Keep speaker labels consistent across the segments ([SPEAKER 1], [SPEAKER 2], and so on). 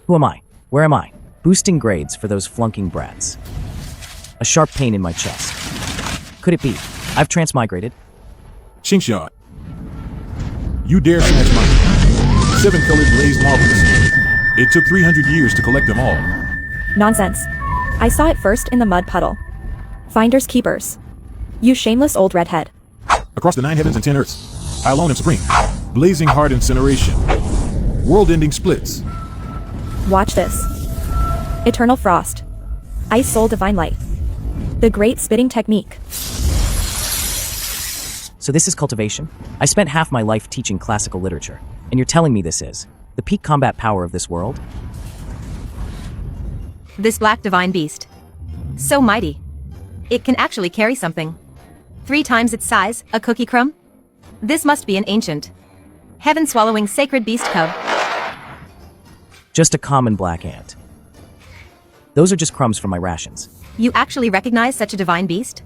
[SPEAKER 1] Who am I? Where am I? Boosting grades for those flunking brats. A sharp pain in my chest. Could it be? I've transmigrated?
[SPEAKER 2] Xingxia, you dare snatch mine. 7 colored glazed marbles. It took 300 years to collect them all.
[SPEAKER 3] Nonsense. I saw it first in the mud puddle. Finders keepers. You shameless old redhead.
[SPEAKER 2] Across the 9 heavens and 10 earths, I alone am supreme. Blazing hard incineration. World-ending splits.
[SPEAKER 3] Watch this. Eternal frost. Ice soul divine light. The great spitting technique.
[SPEAKER 1] So this is cultivation? I spent half my life teaching classical literature, and you're telling me this is the peak combat power of this world?
[SPEAKER 4] This black divine beast. So mighty. It can actually carry something. 3 times its size, a cookie crumb? This must be an ancient, heaven-swallowing sacred beast cub.
[SPEAKER 1] Just a common black ant. Those are just crumbs from my rations.
[SPEAKER 4] You actually recognize such a divine beast?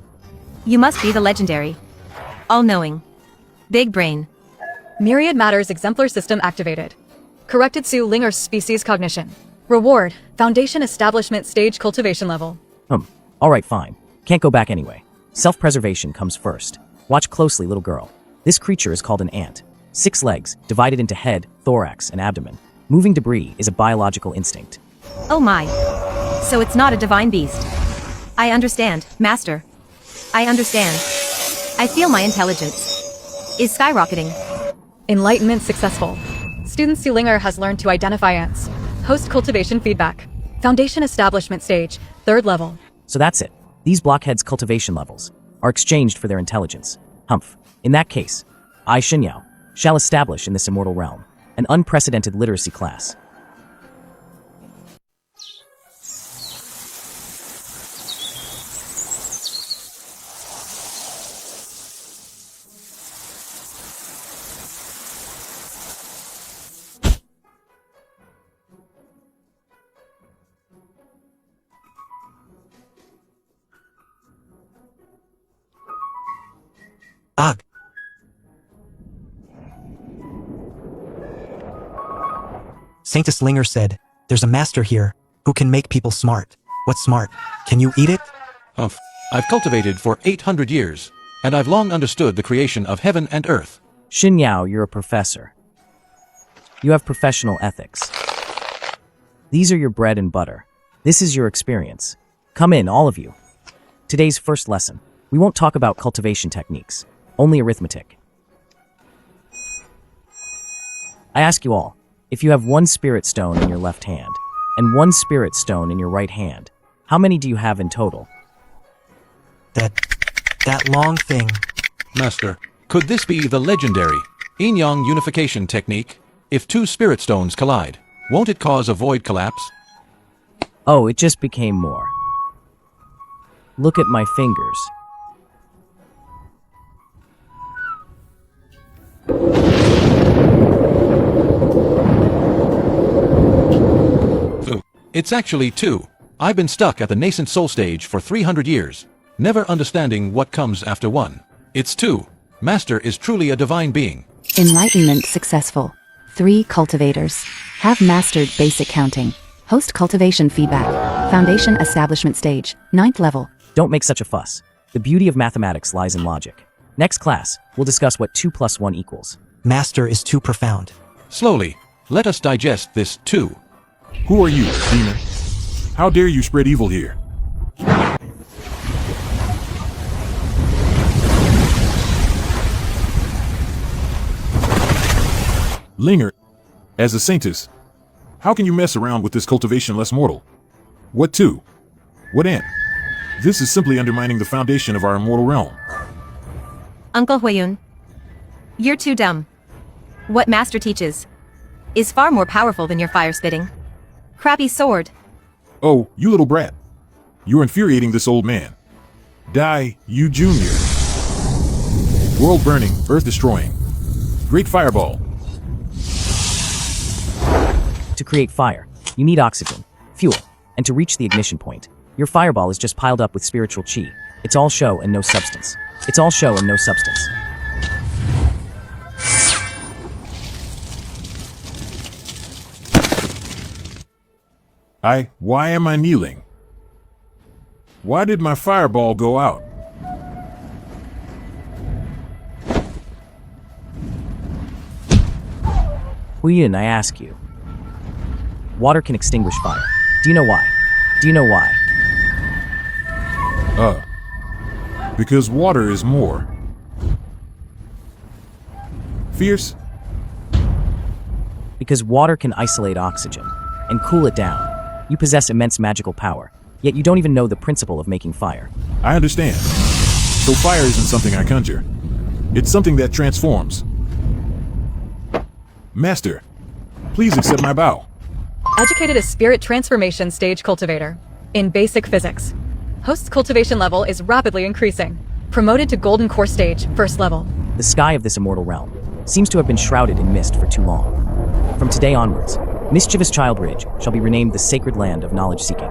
[SPEAKER 4] You must be the legendary, all-knowing, big brain.
[SPEAKER 5] Myriad Matters exemplar system activated. Corrected Sue Linger's species cognition. Reward, Foundation Establishment Stage Cultivation Level.
[SPEAKER 1] Alright, fine. Can't go back anyway. Self-preservation comes first. Watch closely, little girl. This creature is called an ant. 6 legs, divided into head, thorax, and abdomen. Moving debris is a biological instinct.
[SPEAKER 4] Oh my. So it's not a divine beast. I understand, Master. I understand. I feel my intelligence is skyrocketing.
[SPEAKER 5] Enlightenment successful. Student Sue Linger has learned to identify ants. Host cultivation feedback. Foundation Establishment Stage, 3rd level.
[SPEAKER 1] So that's it. These blockheads' cultivation levels are exchanged for their intelligence. Humph. In that case, I, Xinyao, shall establish in this immortal realm an unprecedented literacy class.
[SPEAKER 6] Ugh. Saintess Linger said, there's a master here who can make people smart. What's smart? Can you eat it?
[SPEAKER 7] Humph. I've cultivated for 800 years, and I've long understood the creation of heaven and earth.
[SPEAKER 1] Xinyao, you're a professor. You have professional ethics. These are your bread and butter. This is your experience. Come in, all of you. Today's first lesson. We won't talk about cultivation techniques, only arithmetic. I ask you all, if you have 1 spirit stone in your left hand and 1 spirit stone in your right hand, how many do you have in total?
[SPEAKER 6] That long thing.
[SPEAKER 7] Master, could this be the legendary yin-yang unification technique? If 2 spirit stones collide, won't it cause a void collapse?
[SPEAKER 1] Oh, it just became more. Look at my fingers.
[SPEAKER 7] It's actually 2. I've been stuck at the nascent soul stage for 300 years, never understanding what comes after 1. It's 2. Master is truly a divine being.
[SPEAKER 8] Enlightenment successful. 3 cultivators have mastered basic counting. Host cultivation feedback. Foundation establishment stage, 9th level.
[SPEAKER 1] Don't make such a fuss. The beauty of mathematics lies in logic. Next class, we'll discuss what 2 + 1 equals.
[SPEAKER 6] Master is too profound.
[SPEAKER 7] Slowly, let us digest this 2.
[SPEAKER 2] Who are you, demon? How dare you spread evil here? Linger, as a saintess, how can you mess around with this cultivation less mortal? What 2? What ant? This is simply undermining the foundation of our immortal realm.
[SPEAKER 4] Uncle Huiyun, you're too dumb. What Master teaches is far more powerful than your fire spitting crappy sword.
[SPEAKER 2] Oh, you little brat. You're infuriating this old man. Die, you junior. World burning, earth destroying. Great fireball.
[SPEAKER 1] To create fire, you need oxygen, fuel, and to reach the ignition point, your fireball is just piled up with spiritual chi. It's all show and no substance. It's all show and no substance.
[SPEAKER 2] Why am I kneeling? Why did my fireball go out?
[SPEAKER 1] Huyin, I ask you. Water can extinguish fire. Do you know why? Do you know why?
[SPEAKER 2] Because water is more fierce?
[SPEAKER 1] Because water can isolate oxygen and cool it down. You possess immense magical power, yet you don't even know the principle of making fire.
[SPEAKER 2] I understand. So fire isn't something I conjure. It's something that transforms. Master, please accept my bow.
[SPEAKER 5] Educated as Spirit Transformation Stage Cultivator. In basic physics. Host's cultivation level is rapidly increasing. Promoted to Golden Core Stage, first level.
[SPEAKER 1] The sky of this immortal realm seems to have been shrouded in mist for too long. From today onwards, Mischievous Child Ridge shall be renamed the Sacred Land of Knowledge Seeking.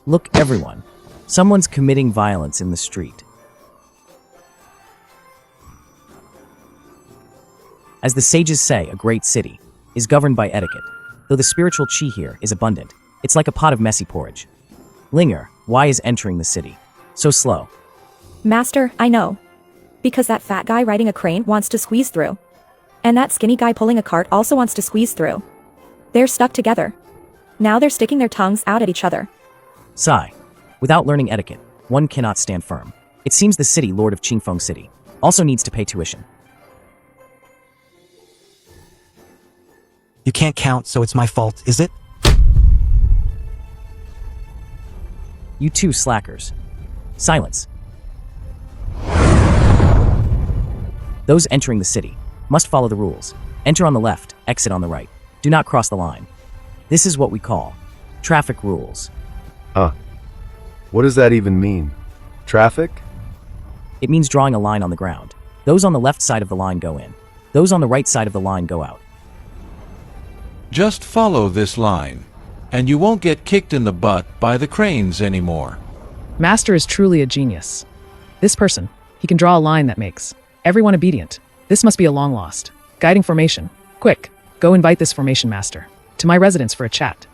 [SPEAKER 1] Look, everyone. Someone's committing violence in the street. As the sages say, a great city is governed by etiquette. Though the spiritual chi here is abundant, it's like a pot of messy porridge. Linger, why is entering the city so slow?
[SPEAKER 3] Master, I know. Because that fat guy riding a crane wants to squeeze through. And that skinny guy pulling a cart also wants to squeeze through. They're stuck together. Now they're sticking their tongues out at each other.
[SPEAKER 1] Sigh. Without learning etiquette, one cannot stand firm. It seems the city lord of Qingfeng City also needs to pay tuition.
[SPEAKER 6] You can't count, so it's my fault, is it?
[SPEAKER 1] You two slackers. Silence. Those entering the city must follow the rules. Enter on the left, exit on the right. Do not cross the line. This is what we call traffic rules.
[SPEAKER 9] What does that even mean? Traffic?
[SPEAKER 1] It means drawing a line on the ground. Those on the left side of the line go in. Those on the right side of the line go out.
[SPEAKER 7] Just follow this line, and you won't get kicked in the butt by the cranes anymore.
[SPEAKER 10] Master is truly a genius. This person, he can draw a line that makes everyone obedient. This must be a long lost guiding formation. Quick, go invite this formation master to my residence for a chat.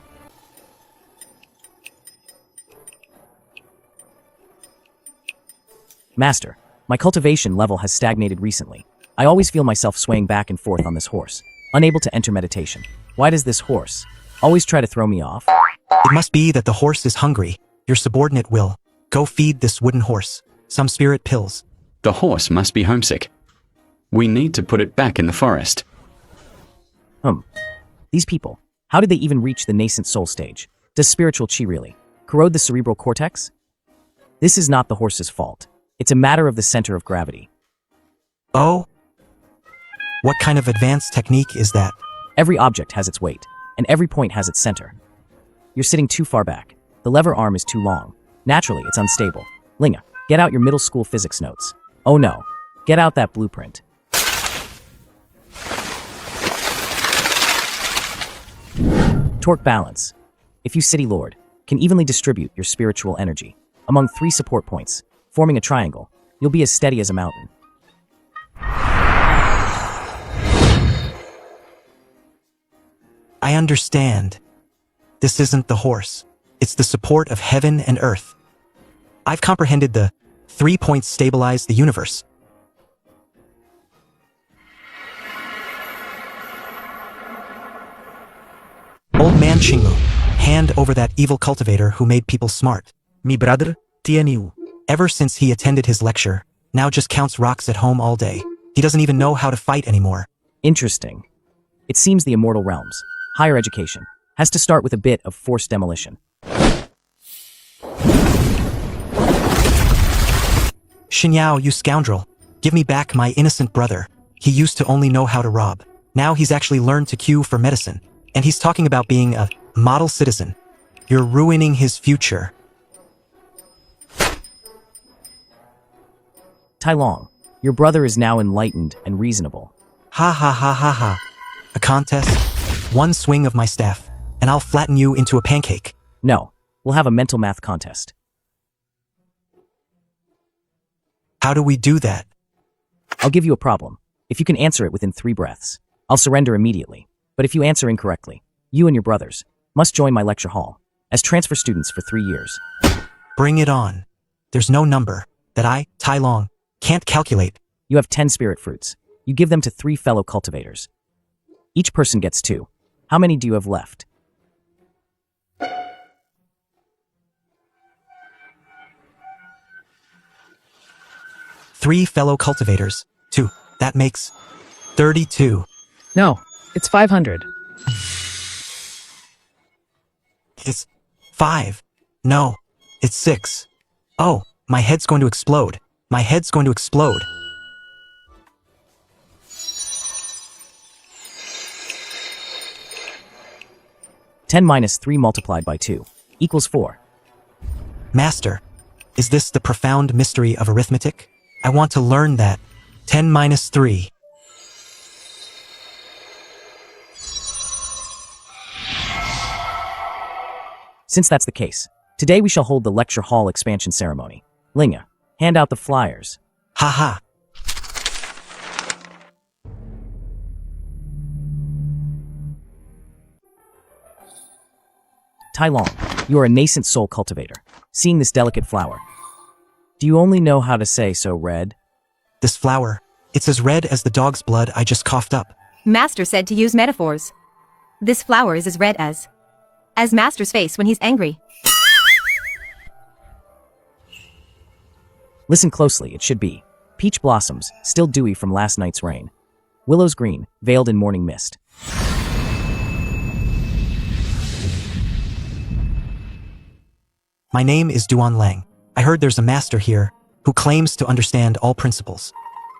[SPEAKER 1] Master, my cultivation level has stagnated recently. I always feel myself swaying back and forth on this horse, unable to enter meditation. Why does this horse always try to throw me off?
[SPEAKER 6] It must be that the horse is hungry. Your subordinate will go feed this wooden horse some spirit pills.
[SPEAKER 11] The horse must be homesick. We need to put it back in the forest.
[SPEAKER 1] These people, how did they even reach the nascent soul stage? Does spiritual chi really corrode the cerebral cortex? This is not the horse's fault. It's a matter of the center of gravity.
[SPEAKER 6] Oh? What kind of advanced technique is that?
[SPEAKER 1] Every object has its weight, and every point has its center. You're sitting too far back. The lever arm is too long. Naturally, it's unstable. Linga, get out your middle school physics notes. Oh no, get out that blueprint. Torque balance. If you, City Lord, can evenly distribute your spiritual energy among 3 support points, forming a triangle, you'll be as steady as a mountain.
[SPEAKER 6] I understand. This isn't the horse. It's the support of heaven and earth. I've comprehended the 3 points stabilize the universe. Old man Xingmu, hand over that evil cultivator who made people smart. Mi brother, Tianyu. Ever since he attended his lecture, now just counts rocks at home all day. He doesn't even know how to fight anymore.
[SPEAKER 1] Interesting. It seems the immortal realms, higher education, has to start with a bit of forced demolition.
[SPEAKER 6] Xinyao, you scoundrel. Give me back my innocent brother. He used to only know how to rob. Now he's actually learned to queue for medicine. And he's talking about being a model citizen. You're ruining his future.
[SPEAKER 1] Tai Long, your brother is now enlightened and reasonable.
[SPEAKER 6] Ha ha ha ha ha. A contest? One swing of my staff, and I'll flatten you into a pancake.
[SPEAKER 1] No, We'll have a mental math contest.
[SPEAKER 6] How do we do that?
[SPEAKER 1] I'll give you a problem. If you can answer it within 3 breaths, I'll surrender immediately. But if you answer incorrectly, you and your brothers must join my lecture hall as transfer students for 3 years.
[SPEAKER 6] Bring it on. There's no number that I, Tai Long, can't calculate.
[SPEAKER 1] You have 10 spirit fruits. You give them to 3 fellow cultivators. Each person gets 2. How many do you have left?
[SPEAKER 6] Three fellow cultivators. 2. That makes 32.
[SPEAKER 10] No, it's 500.
[SPEAKER 6] It's 5. No, it's 6. Oh, my head's going to explode. My head's going to explode.
[SPEAKER 1] Ten minus 3 multiplied by 2 equals 4.
[SPEAKER 6] Master, is this the profound mystery of arithmetic? I want to learn that. 10 minus 3.
[SPEAKER 1] Since that's the case, today we shall hold the lecture hall expansion ceremony. Linga, hand out the flyers.
[SPEAKER 6] Haha.
[SPEAKER 1] Tai Long, you are a nascent soul cultivator. Seeing this delicate flower, do you only know how to say so red?
[SPEAKER 6] This flower, it's as red as the dog's blood I just coughed up.
[SPEAKER 4] Master said to use metaphors. This flower is as red as Master's face when he's angry.
[SPEAKER 1] Listen closely, it should be peach blossoms, still dewy from last night's rain. Willows green, veiled in morning mist.
[SPEAKER 6] My name is Duan Lang. I heard there's a master here who claims to understand all principles.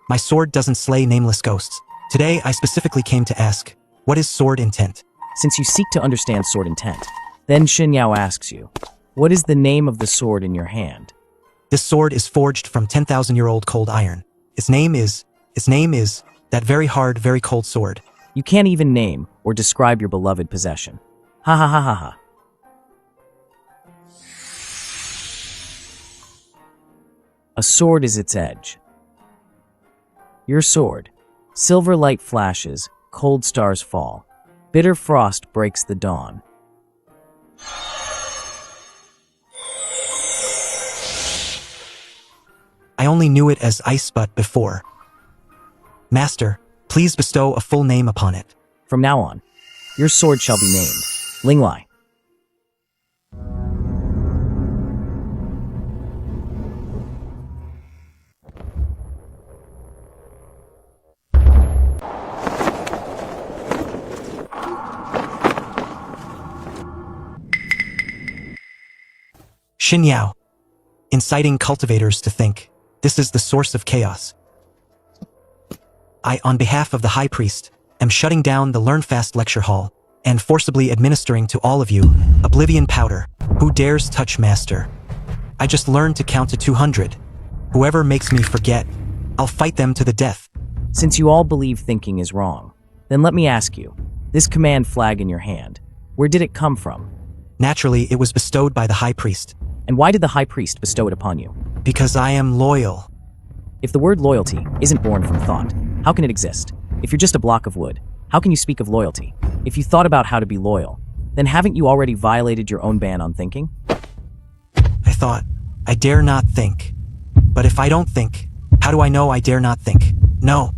[SPEAKER 6] My sword doesn't slay nameless ghosts. Today I specifically came to ask, what is sword intent?
[SPEAKER 1] Since you seek to understand sword intent, then Xin Yao asks you, what is the name of the sword in your hand?
[SPEAKER 6] This sword is forged from 10,000-year-old cold iron. Its name is that very hard, very cold sword.
[SPEAKER 1] You can't even name or describe your beloved possession. Ha ha ha ha ha. A sword is its edge. Your sword. Silver light flashes, cold stars fall. Bitter frost breaks the dawn.
[SPEAKER 6] I only knew it as ice butt before. Master, please bestow a full name upon it.
[SPEAKER 1] From now on, your sword shall be named Linglai.
[SPEAKER 6] Xin Yao, inciting cultivators to think this is the source of chaos. I, on behalf of the High Priest, am shutting down the Learn Fast lecture hall and forcibly administering to all of you Oblivion Powder. Who dares touch Master? I just learned to count to 200. Whoever makes me forget, I'll fight them to the death.
[SPEAKER 1] Since you all believe thinking is wrong, then let me ask you, this command flag in your hand, where did it come from?
[SPEAKER 6] Naturally, it was bestowed by the High Priest.
[SPEAKER 1] And why did the High Priest bestow it upon you?
[SPEAKER 6] Because I am loyal.
[SPEAKER 1] If the word loyalty isn't born from thought, how can it exist? If you're just a block of wood, how can you speak of loyalty? If you thought about how to be loyal, then haven't you already violated your own ban on thinking?
[SPEAKER 6] I thought, I dare not think. But if I don't think, how do I know I dare not think? No,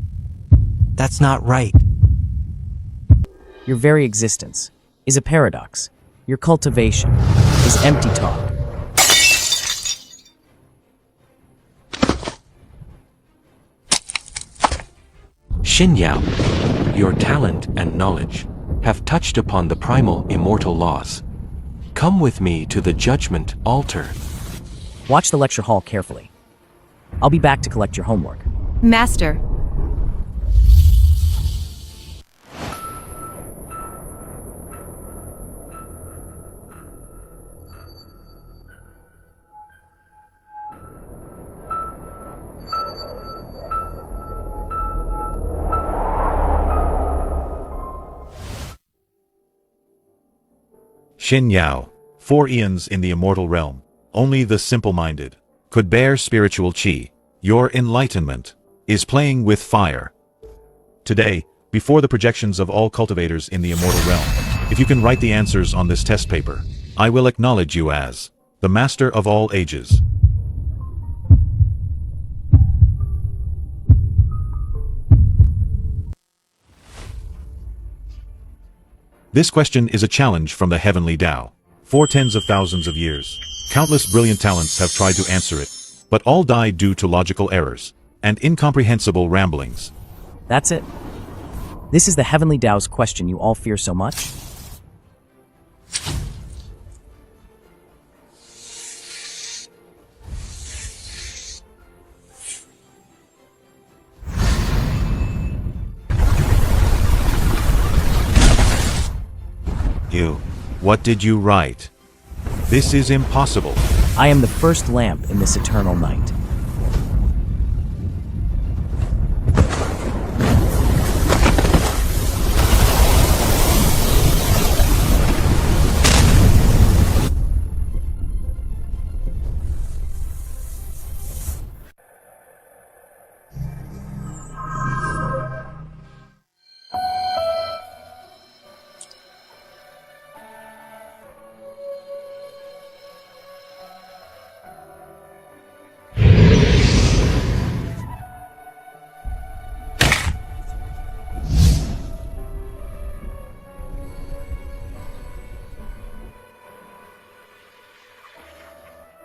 [SPEAKER 6] that's not right.
[SPEAKER 1] Your very existence is a paradox. Your cultivation is empty talk.
[SPEAKER 7] Xin Yao, your talent and knowledge have touched upon the primal immortal laws. Come with me to the judgment altar.
[SPEAKER 1] Watch the lecture hall carefully. I'll be back to collect your homework.
[SPEAKER 4] Master.
[SPEAKER 12] Xin Yao, 4 eons in the immortal realm. Only the simple-minded could bear spiritual chi. Your enlightenment is playing with fire. Today, before the projections of all cultivators in the immortal realm, if you can write the answers on this test paper, I will acknowledge you as the master of all ages. This question is a challenge from the heavenly Tao. For tens of thousands of years, countless brilliant talents have tried to answer it, but all died due to logical errors and incomprehensible ramblings.
[SPEAKER 1] That's it. This is the Heavenly Tao's question you all fear so much?
[SPEAKER 12] What did you write? This is impossible.
[SPEAKER 1] I am the first lamp in this eternal night.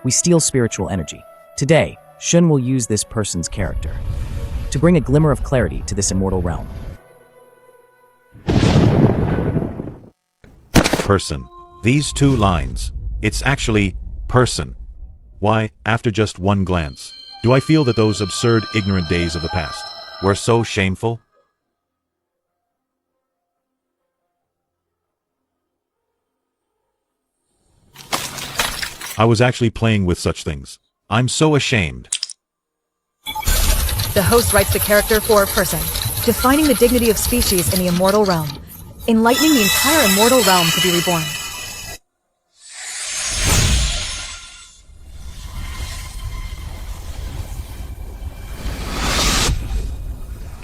[SPEAKER 1] We steal spiritual energy. Today, Shun will use this person's character to bring a glimmer of clarity to this immortal realm.
[SPEAKER 12] Person. These 2 lines. It's actually person. Why, after just one glance, do I feel that those absurd, ignorant days of the past were so shameful? I was actually playing with such things. I'm so ashamed.
[SPEAKER 5] The host writes the character for a person, defining the dignity of species in the immortal realm, enlightening the entire immortal realm to be reborn.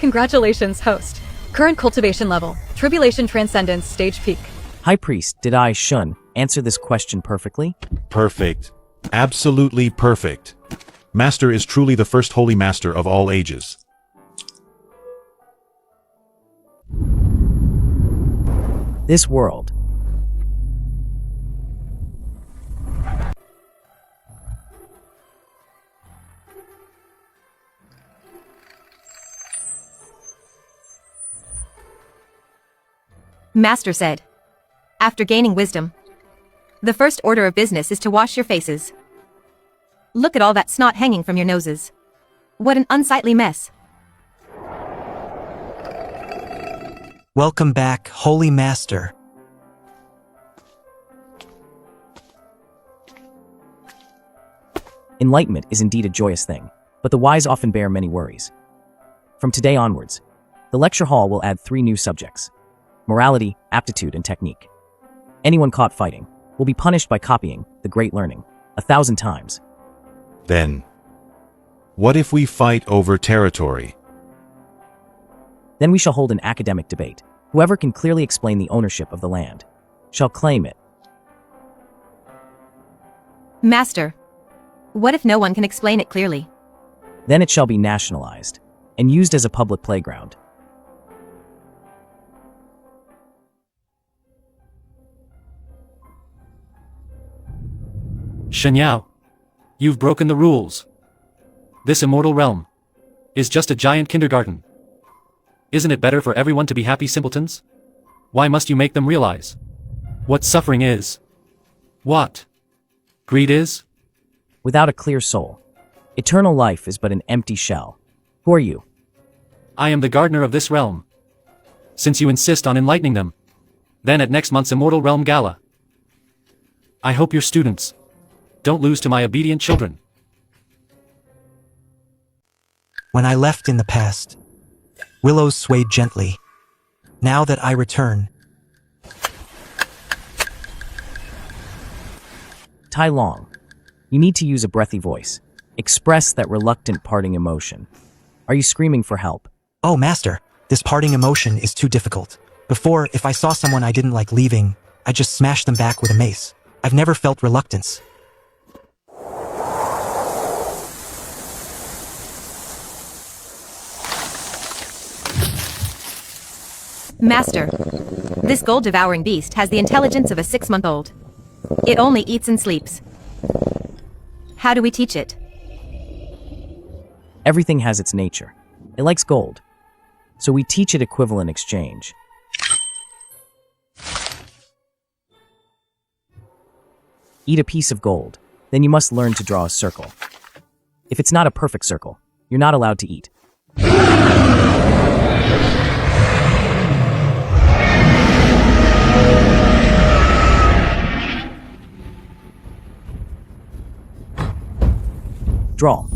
[SPEAKER 5] Congratulations, host. Current cultivation level, Tribulation Transcendence Stage Peak.
[SPEAKER 1] High Priest, did I, Shun, answer this question perfectly?
[SPEAKER 12] Perfect. Absolutely perfect. Master is truly the first holy master of all ages.
[SPEAKER 1] This world.
[SPEAKER 4] Master said, after gaining wisdom, the first order of business is to wash your faces. Look at all that snot hanging from your noses. What an unsightly mess.
[SPEAKER 6] Welcome back, Holy Master.
[SPEAKER 1] Enlightenment is indeed a joyous thing, but the wise often bear many worries. From today onwards, the lecture hall will add 3 new subjects: morality, aptitude, and technique. Anyone caught fighting will be punished by copying the Great Learning 1,000 times.
[SPEAKER 12] Then, what if we fight over territory?
[SPEAKER 1] Then we shall hold an academic debate. Whoever can clearly explain the ownership of the land shall claim it.
[SPEAKER 4] Master, what if no one can explain it clearly?
[SPEAKER 1] Then it shall be nationalized and used as a public playground.
[SPEAKER 13] Shenyao, you've broken the rules. This immortal realm is just a giant kindergarten. Isn't it better for everyone to be happy simpletons? Why must you make them realize what suffering is? What greed is?
[SPEAKER 1] Without a clear soul, eternal life is but an empty shell. Who are you?
[SPEAKER 13] I am the gardener of this realm. Since you insist on enlightening them, then at next month's Immortal Realm Gala, I hope your students don't lose to my obedient children.
[SPEAKER 6] When I left in the past, willows swayed gently. Now that I return,
[SPEAKER 1] Tai Long. You need to use a breathy voice. Express that reluctant parting emotion. Are you screaming for help?
[SPEAKER 6] Oh, Master, this parting emotion is too difficult. Before, if I saw someone I didn't like leaving, I'd just smash them back with a mace. I've never felt reluctance.
[SPEAKER 4] Master, this gold-devouring beast has the intelligence of a 6-month-old. It only eats and sleeps. How do we teach it?
[SPEAKER 1] Everything has its nature. It likes gold. So we teach it equivalent exchange. Eat a piece of gold, then you must learn to draw a circle. If it's not a perfect circle, you're not allowed to eat. Draw.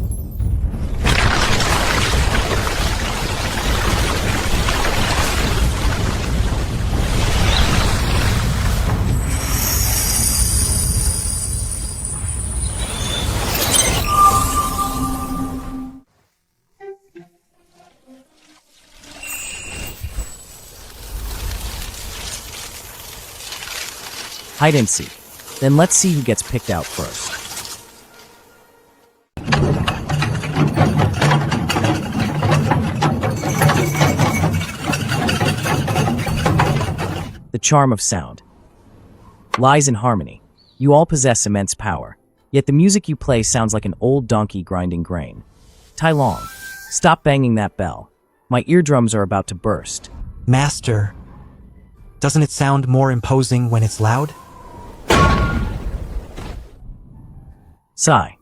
[SPEAKER 1] Hide and seek. Then let's see who gets picked out first. The charm of sound lies in harmony. You all possess immense power, yet the music you play sounds like an old donkey grinding grain. Tai Long, stop banging that bell. My eardrums are about to burst.
[SPEAKER 6] Master, doesn't it sound more imposing when it's loud?
[SPEAKER 1] Sigh.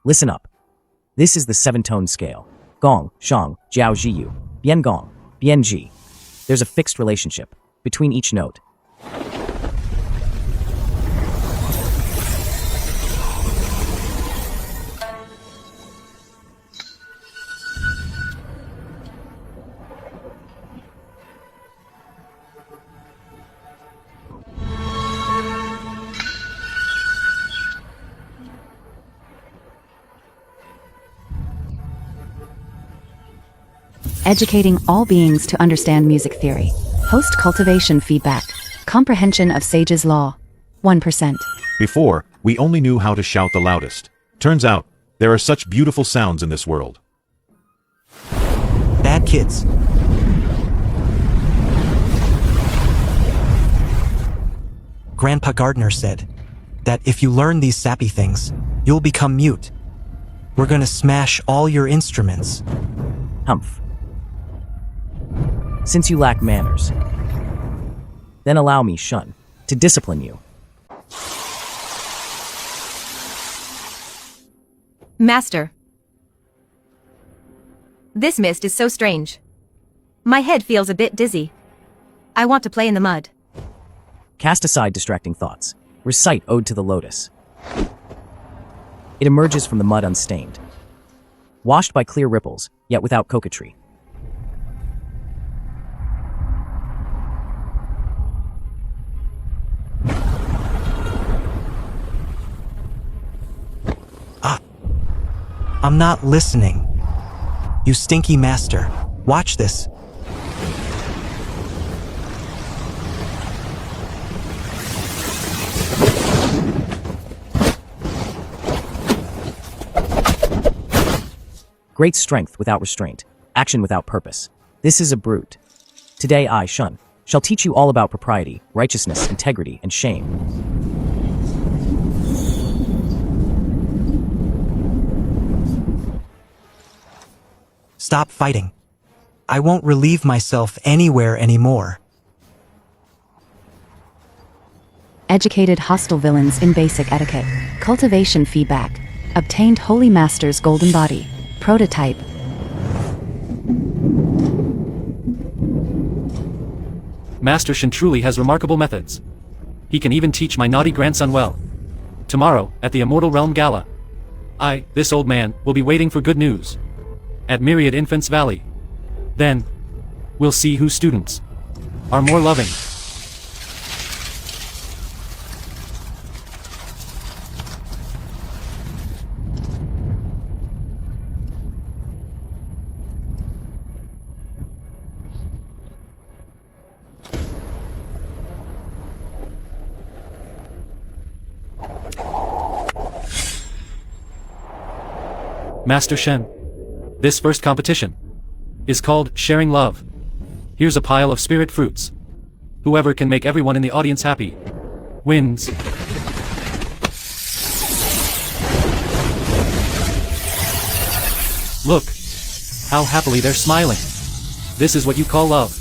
[SPEAKER 1] Listen up. This is the 7-tone scale. Gong, shang, jiao jiu, bian gong, bian ji. There's a fixed relationship between each note.
[SPEAKER 8] Educating all beings to understand music theory. Host cultivation feedback. Comprehension of Sage's Law. 1%.
[SPEAKER 12] Before, we only knew how to shout the loudest. Turns out, there are such beautiful sounds in this world.
[SPEAKER 6] Bad kids. Grandpa Gardner said that if you learn these sappy things, you'll become mute. We're gonna smash all your instruments.
[SPEAKER 1] Humph. Since you lack manners, then allow me, Shun, to discipline you.
[SPEAKER 4] Master, this mist is so strange. My head feels a bit dizzy. I want to play in the mud.
[SPEAKER 1] Cast aside distracting thoughts. Recite Ode to the Lotus. It emerges from the mud unstained, washed by clear ripples, yet without coquetry.
[SPEAKER 6] I'm not listening. You stinky master. Watch this.
[SPEAKER 1] Great strength without restraint, action without purpose. This is a brute. Today I, Shun, shall teach you all about propriety, righteousness, integrity, and shame.
[SPEAKER 6] Stop fighting. I won't relieve myself anywhere anymore.
[SPEAKER 8] Educated hostile villains in basic etiquette. Cultivation feedback. Obtained Holy Master's golden body. Prototype.
[SPEAKER 13] Master Shin truly has remarkable methods. He can even teach my naughty grandson well. Tomorrow, at the Immortal Realm Gala, I, this old man, will be waiting for good news. At Myriad Infants Valley. Then, we'll see whose students are more loving. Master Shen. This first competition is called Sharing Love. Here's a pile of spirit fruits. Whoever can make everyone in the audience happy wins. Look how happily they're smiling. This is what you call love.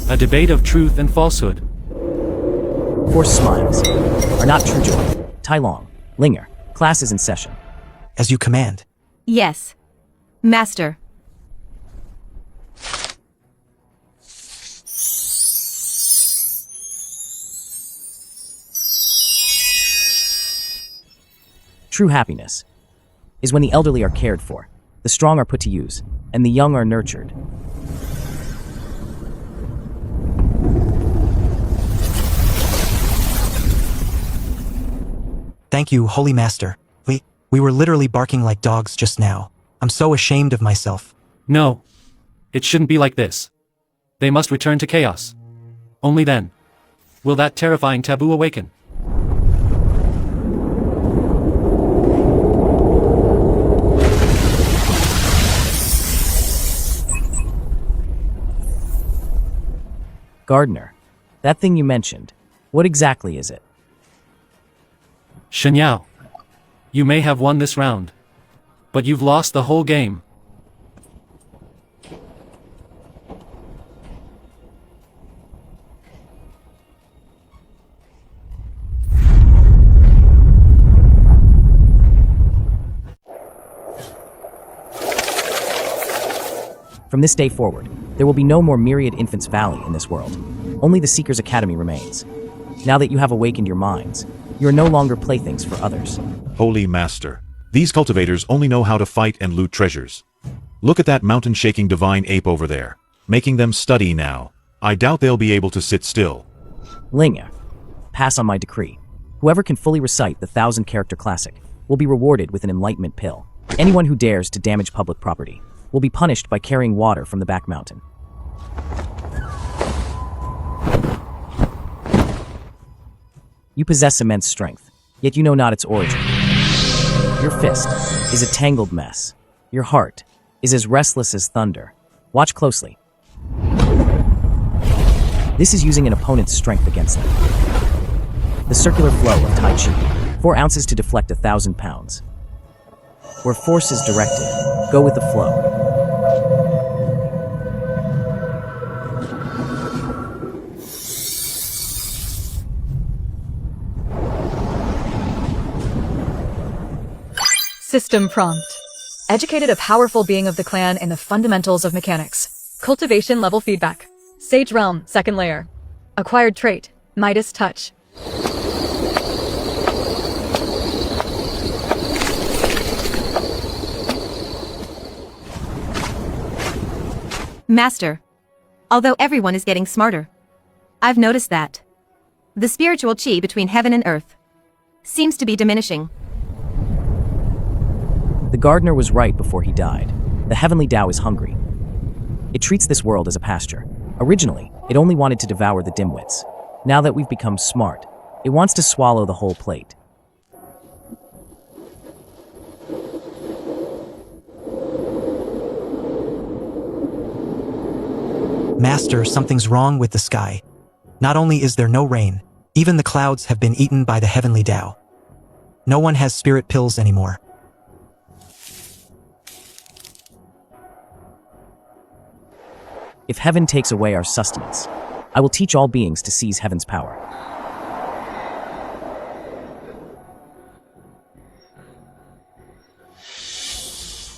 [SPEAKER 13] A debate of truth and falsehood.
[SPEAKER 1] Forced smiles are not true joy. Tai Long, Linger, class is in session.
[SPEAKER 6] As you command.
[SPEAKER 4] Yes. Master.
[SPEAKER 1] True happiness is when the elderly are cared for, the strong are put to use, and the young are nurtured.
[SPEAKER 6] Thank you, Holy Master. We were literally barking like dogs just now. I'm so ashamed of myself.
[SPEAKER 13] No. It shouldn't be like this. They must return to chaos. Only then will that terrifying taboo awaken.
[SPEAKER 1] Gardener, that thing you mentioned, what exactly is it?
[SPEAKER 13] Shen Yao. You may have won this round, but you've lost the whole game.
[SPEAKER 1] From this day forward, there will be no more Myriad Infants Valley in this world. Only the Seeker's Academy remains. Now that you have awakened your minds, you are no longer playthings for others.
[SPEAKER 12] Holy Master, these cultivators only know how to fight and loot treasures. Look at that mountain-shaking divine ape over there, making them study now. I doubt they'll be able to sit still.
[SPEAKER 1] Linger, pass on my decree. Whoever can fully recite the 1,000-character classic will be rewarded with an enlightenment pill. Anyone who dares to damage public property will be punished by carrying water from the back mountain. You possess immense strength, yet you know not its origin. Your fist is a tangled mess. Your heart is as restless as thunder. Watch closely. This is using an opponent's strength against them. The circular flow of Tai Chi, 4 ounces to deflect 1,000 pounds. Where force is directed, go with the flow.
[SPEAKER 5] System prompt. Educated a powerful being of the clan in the fundamentals of mechanics. Cultivation level feedback. Sage Realm, 2nd layer. Acquired trait, Midas Touch.
[SPEAKER 4] Master. Although everyone is getting smarter, I've noticed that the spiritual chi between heaven and earth seems to be diminishing.
[SPEAKER 1] The gardener was right before he died. The heavenly Tao is hungry. It treats this world as a pasture. Originally, it only wanted to devour the dimwits. Now that we've become smart, it wants to swallow the whole plate.
[SPEAKER 6] Master, something's wrong with the sky. Not only is there no rain, even the clouds have been eaten by the heavenly Tao. No one has spirit pills anymore.
[SPEAKER 1] If heaven takes away our sustenance, I will teach all beings to seize heaven's power.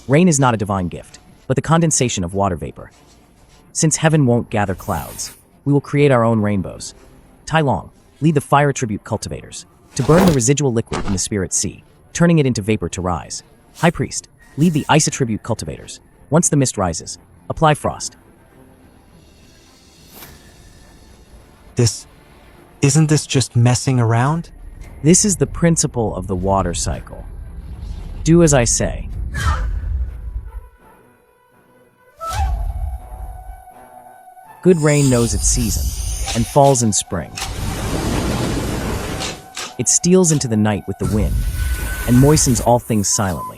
[SPEAKER 1] Rain is not a divine gift, but the condensation of water vapor. Since heaven won't gather clouds, we will create our own rainbows. Tai Long, lead the fire attribute cultivators to burn the residual liquid in the spirit sea, turning it into vapor to rise. High Priest, lead the ice attribute cultivators Once the mist rises, apply frost.
[SPEAKER 6] Isn't this just messing around?
[SPEAKER 1] This is the principle of the water cycle. Do as I say. Good rain knows its season and falls in spring. It steals into the night with the wind and moistens all things silently.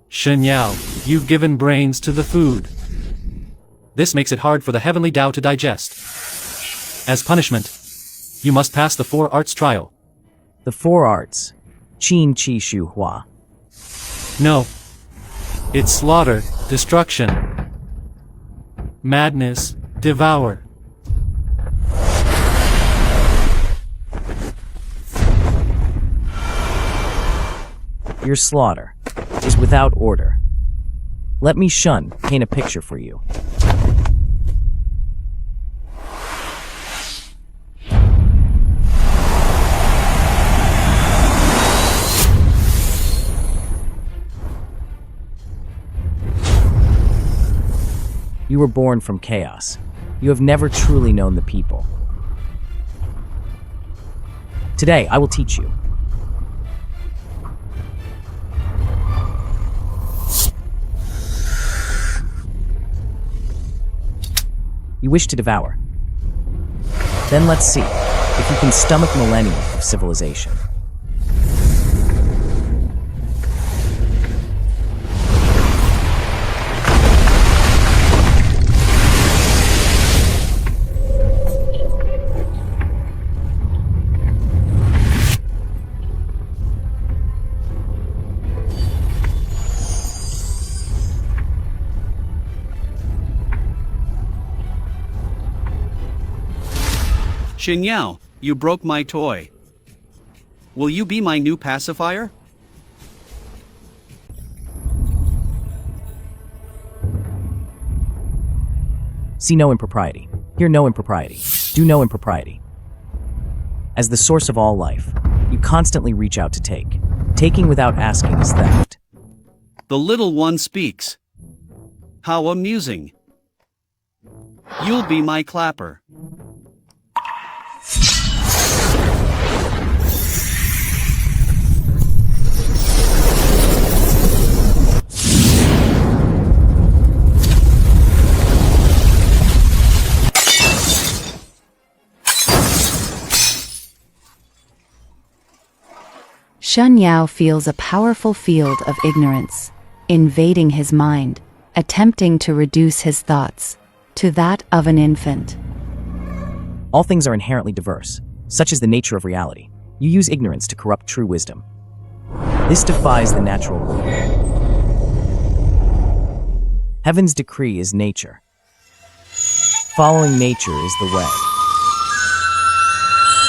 [SPEAKER 13] Shen Yao, you've given brains to the food. This makes it hard for the heavenly Tao to digest. As punishment, you must pass the 4 arts trial.
[SPEAKER 1] The 4 arts. Qin Qi Shu Hua.
[SPEAKER 13] No. It's slaughter, destruction, madness, devour.
[SPEAKER 1] Your slaughter is without order. Let me Shun paint a picture for you. You were born from chaos. You have never truly known the people. Today, I will teach you. You wish to devour. Then let's see if you can stomach millennia of civilization.
[SPEAKER 14] Shen Yao, you broke my toy. Will you be my new pacifier?
[SPEAKER 1] See no impropriety. Hear no impropriety. Do no impropriety. As the source of all life, you constantly reach out to take. Taking without asking is theft.
[SPEAKER 14] The little one speaks. How amusing. You'll be my clapper.
[SPEAKER 8] Shen Yao feels a powerful field of ignorance, invading his mind, attempting to reduce his thoughts to that of an infant.
[SPEAKER 1] All things are inherently diverse, such is the nature of reality. You use ignorance to corrupt true wisdom. This defies the natural rule. Heaven's decree is nature. Following nature is the way.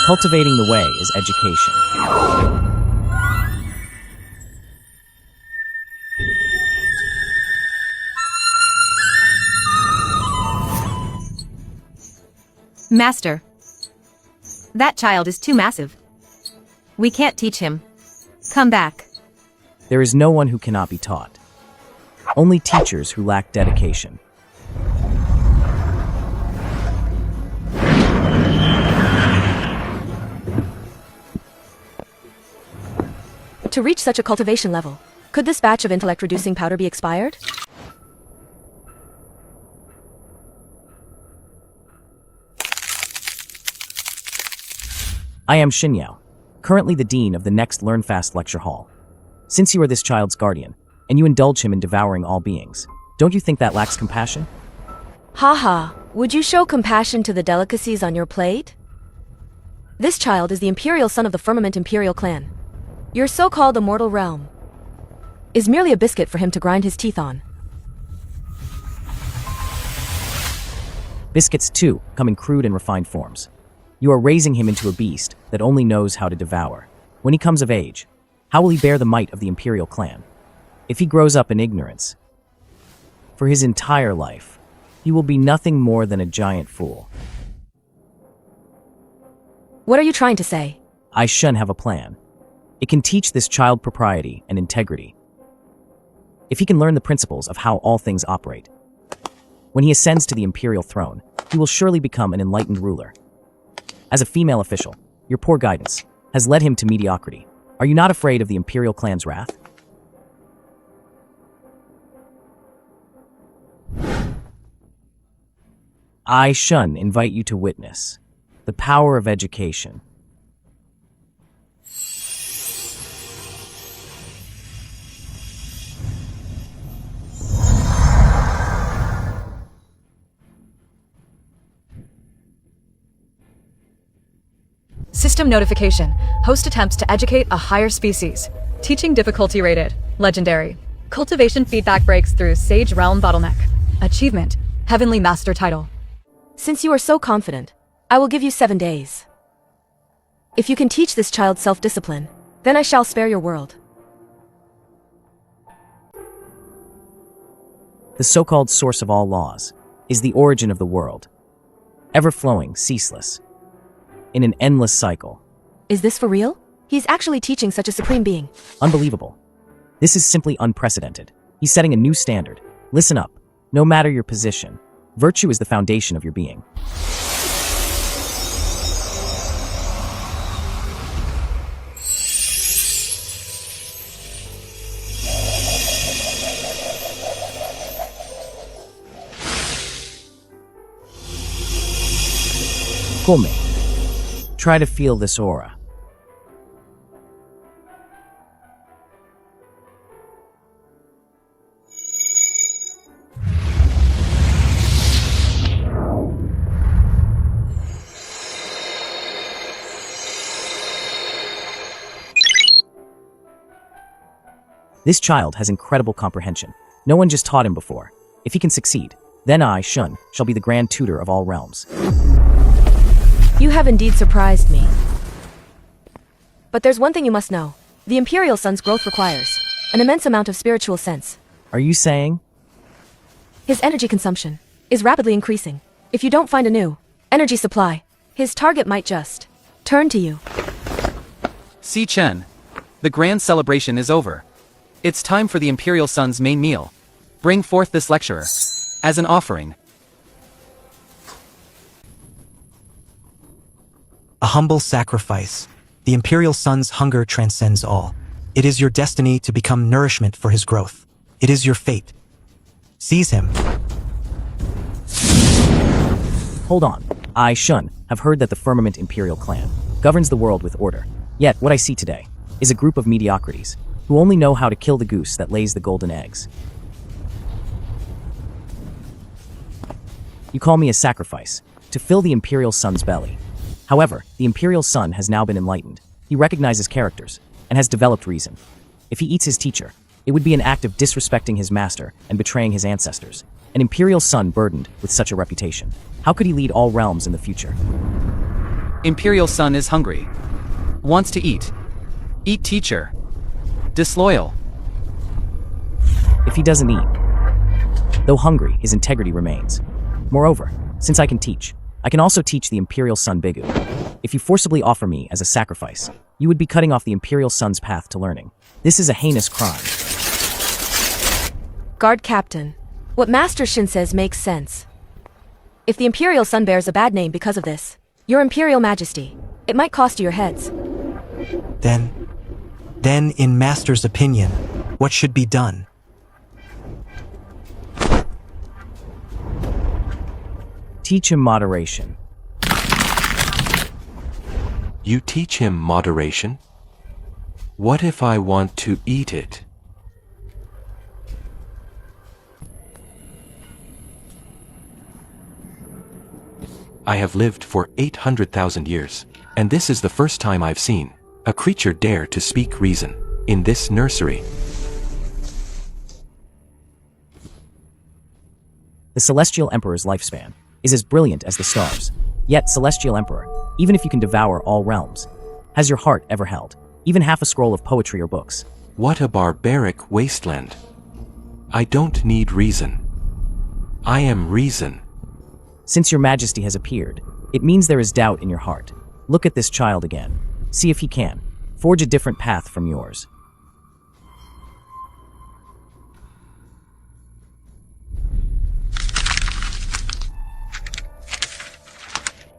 [SPEAKER 1] Cultivating the way is education.
[SPEAKER 4] Master, that child is too massive. We can't teach him. Come back.
[SPEAKER 1] There is no one who cannot be taught. Only teachers who lack dedication.
[SPEAKER 15] To reach such a cultivation level, could this batch of intellect-reducing powder be expired?
[SPEAKER 1] I am Shen Yao, currently the dean of the next Learn Fast lecture hall. Since you are this child's guardian, and you indulge him in devouring all beings, don't you think that lacks compassion?
[SPEAKER 15] Haha, would you show compassion to the delicacies on your plate? This child is the imperial son of the Firmament Imperial clan. Your so-called immortal realm is merely a biscuit for him to grind his teeth on.
[SPEAKER 1] Biscuits, too, come in crude and refined forms. You are raising him into a beast that only knows how to devour. When he comes of age, how will he bear the might of the Imperial clan? If he grows up in ignorance, for his entire life, he will be nothing more than a giant fool.
[SPEAKER 15] What are you trying to say?
[SPEAKER 1] I shun have a plan. It can teach this child propriety and integrity. If he can learn the principles of how all things operate, when he ascends to the imperial throne, he will surely become an enlightened ruler. As a female official, your poor guidance has led him to mediocrity. Are you not afraid of the imperial clan's wrath? I shun invite you to witness the power of education.
[SPEAKER 5] System notification. Host attempts to educate a higher species. Teaching difficulty rated. Legendary. Cultivation feedback breaks through Sage Realm bottleneck. Achievement. Heavenly Master title.
[SPEAKER 15] Since you are so confident, I will give you 7 days. If you can teach this child self-discipline, then I shall spare your world.
[SPEAKER 1] The so-called source of all laws is the origin of the world, ever-flowing, ceaseless, in an endless cycle.
[SPEAKER 15] Is this for real? He's actually teaching such a supreme being.
[SPEAKER 1] Unbelievable. This is simply unprecedented. He's setting a new standard. Listen up. No matter your position, virtue is the foundation of your being. Come. Try to feel this aura. This child has incredible comprehension. No one just taught him before. If he can succeed, then I, Shun, shall be the grand tutor of all realms.
[SPEAKER 15] You have indeed surprised me. But there's one thing you must know. The Imperial Sun's growth requires an immense amount of spiritual sense.
[SPEAKER 1] Are you saying?
[SPEAKER 15] His energy consumption is rapidly increasing. If you don't find a new energy supply, his target might just turn to you.
[SPEAKER 16] Si Chen, the grand celebration is over. It's time for the Imperial Sun's main meal. Bring forth this lecturer as an offering.
[SPEAKER 6] A humble sacrifice. The Imperial Sun's hunger transcends all. It is your destiny to become nourishment for his growth. It is your fate. Seize him.
[SPEAKER 1] Hold on. I, Shun, have heard that the Firmament Imperial clan governs the world with order. Yet, what I see today is a group of mediocrities who only know how to kill the goose that lays the golden eggs. You call me a sacrifice to fill the Imperial Sun's belly. However, the Imperial Sun has now been enlightened. He recognizes characters and has developed reason. If he eats his teacher, it would be an act of disrespecting his master and betraying his ancestors. An Imperial Sun burdened with such a reputation. How could he lead all realms in the future?
[SPEAKER 16] Imperial Sun is hungry. Wants to eat. Eat teacher. Disloyal.
[SPEAKER 1] If he doesn't eat, though hungry, his integrity remains. Moreover, since I can teach, I can also teach the Imperial Sun Bigu. If you forcibly offer me as a sacrifice, you would be cutting off the Imperial Sun's path to learning. This is a heinous crime.
[SPEAKER 15] Guard Captain, what Master Shin says makes sense. If the Imperial Sun bears a bad name because of this, Your Imperial Majesty, it might cost you your heads.
[SPEAKER 6] Then, in Master's opinion, what should be done?
[SPEAKER 1] Teach him moderation.
[SPEAKER 17] You teach him moderation? What if I want to eat it? I have lived for 800,000 years, and this is the first time I've seen a creature dare to speak reason in this nursery.
[SPEAKER 1] The Celestial Emperor's lifespan is as brilliant as the stars. Yet, Celestial Emperor, even if you can devour all realms, has your heart ever held, even half a scroll of poetry or books?
[SPEAKER 17] What a barbaric wasteland. I don't need reason. I am reason.
[SPEAKER 1] Since your majesty has appeared, it means there is doubt in your heart. Look at this child again. See if he can forge a different path from yours.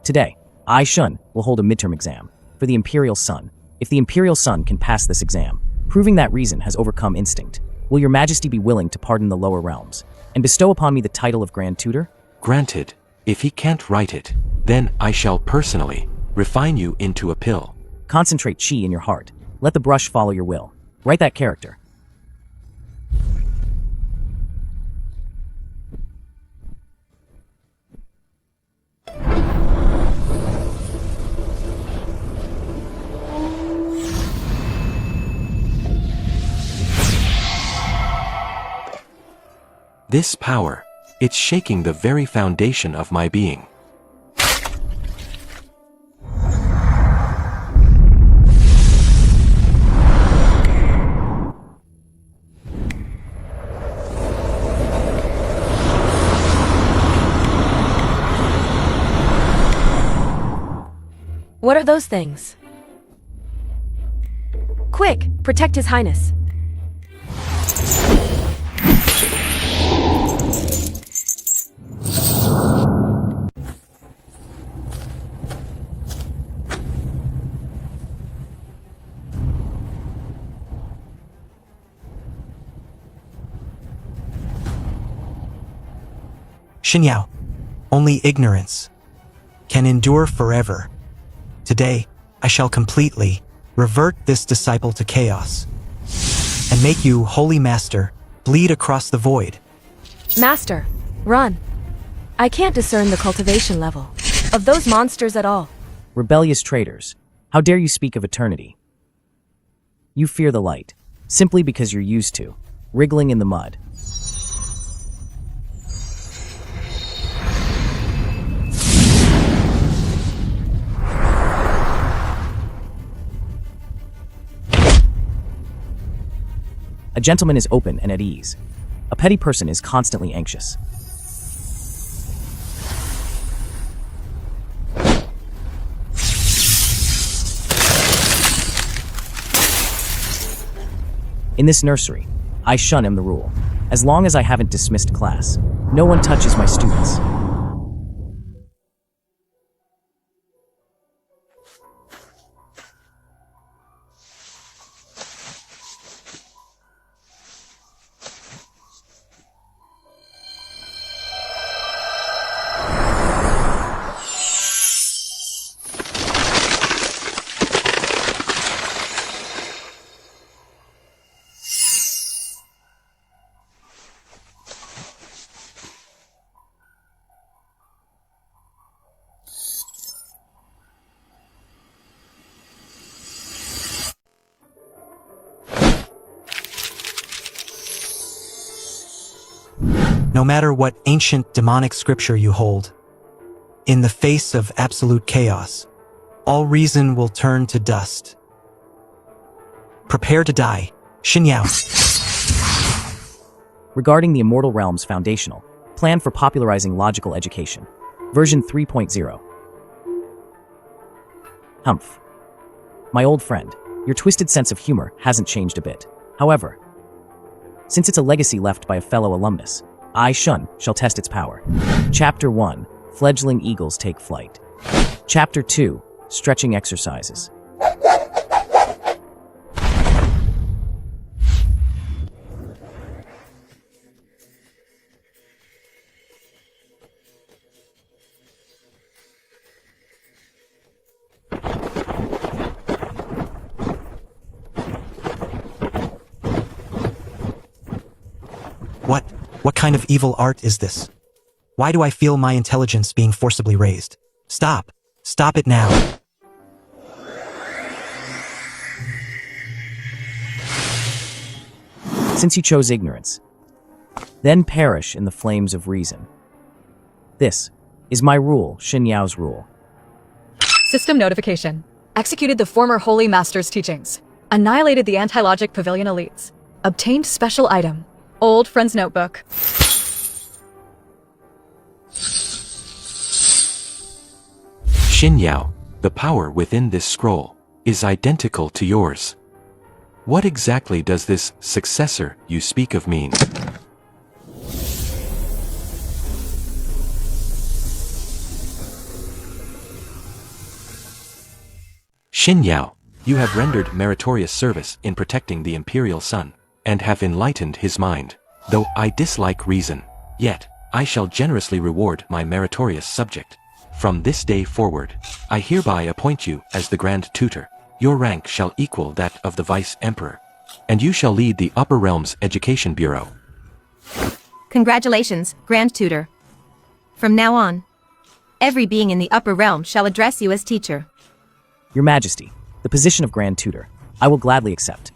[SPEAKER 1] Today, I, Shun, will hold a midterm exam for the Imperial Sun. If the Imperial Sun can pass this exam, proving that reason has overcome instinct, will your majesty be willing to pardon the lower realms and bestow upon me the title of Grand Tutor?
[SPEAKER 17] Granted. If he can't write it, then I shall personally refine you into a pill.
[SPEAKER 1] Concentrate chi in your heart. Let the brush follow your will. Write that character.
[SPEAKER 17] This power, it's shaking the very foundation of my being.
[SPEAKER 15] What are those things? Quick, protect His Highness.
[SPEAKER 6] Xinyao, only ignorance can endure forever. Today, I shall completely revert this disciple to chaos and make you, Holy Master, bleed across the void.
[SPEAKER 15] Master, run. I can't discern the cultivation level of those monsters at all.
[SPEAKER 1] Rebellious traitors, how dare you speak of eternity? You fear the light, simply because you're used to wriggling in the mud. A gentleman is open and at ease. A petty person is constantly anxious. In this nursery, I shun am the rule. As long as I haven't dismissed class, no one touches my students.
[SPEAKER 6] No matter what ancient demonic scripture you hold, in the face of absolute chaos, all reason will turn to dust. Prepare to die, Xinyao.
[SPEAKER 1] Regarding the Immortal Realms Foundational, Plan for Popularizing Logical Education, version 3.0. Humph. My old friend, your twisted sense of humor hasn't changed a bit. However, since it's a legacy left by a fellow alumnus, I, Shun, shall test its power. Chapter 1, Fledgling Eagles Take Flight. Chapter 2, Stretching Exercises.
[SPEAKER 6] What kind of evil art is this? Why do I feel my intelligence being forcibly raised? Stop. Stop it now.
[SPEAKER 1] Since you chose ignorance, then perish in the flames of reason. This is my rule Xin Yao's rule.
[SPEAKER 5] System notification. Executed the former Holy Master's teachings. Annihilated the anti-logic pavilion elites. Obtained special item. Old friend's notebook.
[SPEAKER 17] Xin Yao, the power within this scroll is identical to yours. What exactly does this successor you speak of mean? Xin Yao, you have rendered meritorious service in protecting the Imperial Sun, and have enlightened his mind. Though I dislike reason, yet I shall generously reward my meritorious subject. From this day forward, I hereby appoint you as the Grand Tutor. Your rank shall equal that of the Vice Emperor, and you shall lead the Upper Realms Education Bureau.
[SPEAKER 4] Congratulations, Grand Tutor. From now on, every being in the Upper Realm shall address you as teacher.
[SPEAKER 1] Your Majesty, the position of Grand Tutor, I will gladly accept.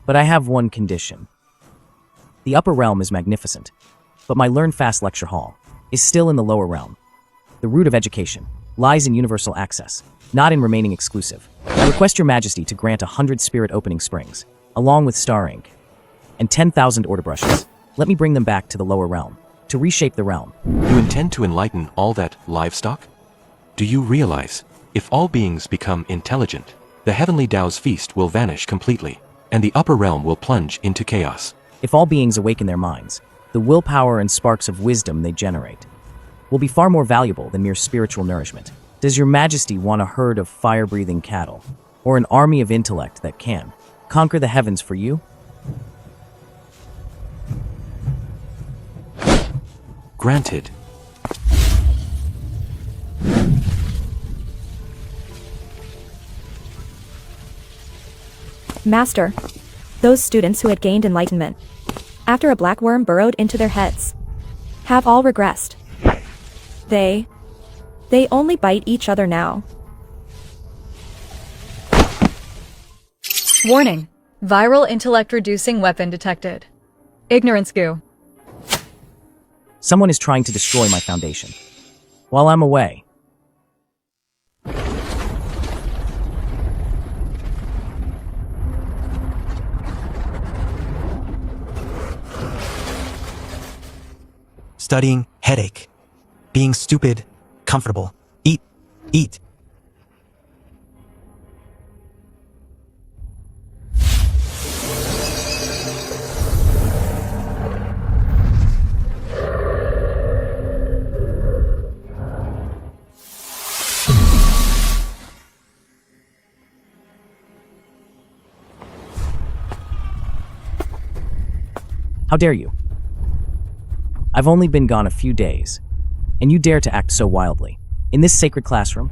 [SPEAKER 1] But I have one condition. The Upper Realm is magnificent, but my Learn Fast lecture hall is still in the Lower Realm. The root of education lies in universal access, not in remaining exclusive. I request your Majesty to grant 100 spirit opening springs, along with star ink, and 10,000 order brushes. Let me bring them back to the Lower Realm, to reshape the realm.
[SPEAKER 17] You intend to enlighten all that livestock? Do you realize, if all beings become intelligent, the heavenly Tao's feast will vanish completely, and the Upper Realm will plunge into chaos?
[SPEAKER 1] If all beings awaken their minds, the willpower and sparks of wisdom they generate will be far more valuable than mere spiritual nourishment. Does your Majesty want a herd of fire-breathing cattle, or an army of intellect that can conquer the heavens for you?
[SPEAKER 17] Granted.
[SPEAKER 3] Master, those students who had gained enlightenment, after a black worm burrowed into their heads, have all regressed. They only bite each other now.
[SPEAKER 5] Warning. Viral intellect-reducing weapon detected. Ignorance goo.
[SPEAKER 1] Someone is trying to destroy my foundation. While I'm away.
[SPEAKER 6] Studying, headache. Being stupid, comfortable. Eat.
[SPEAKER 1] How dare you? I've only been gone a few days, and you dare to act so wildly. In this sacred classroom?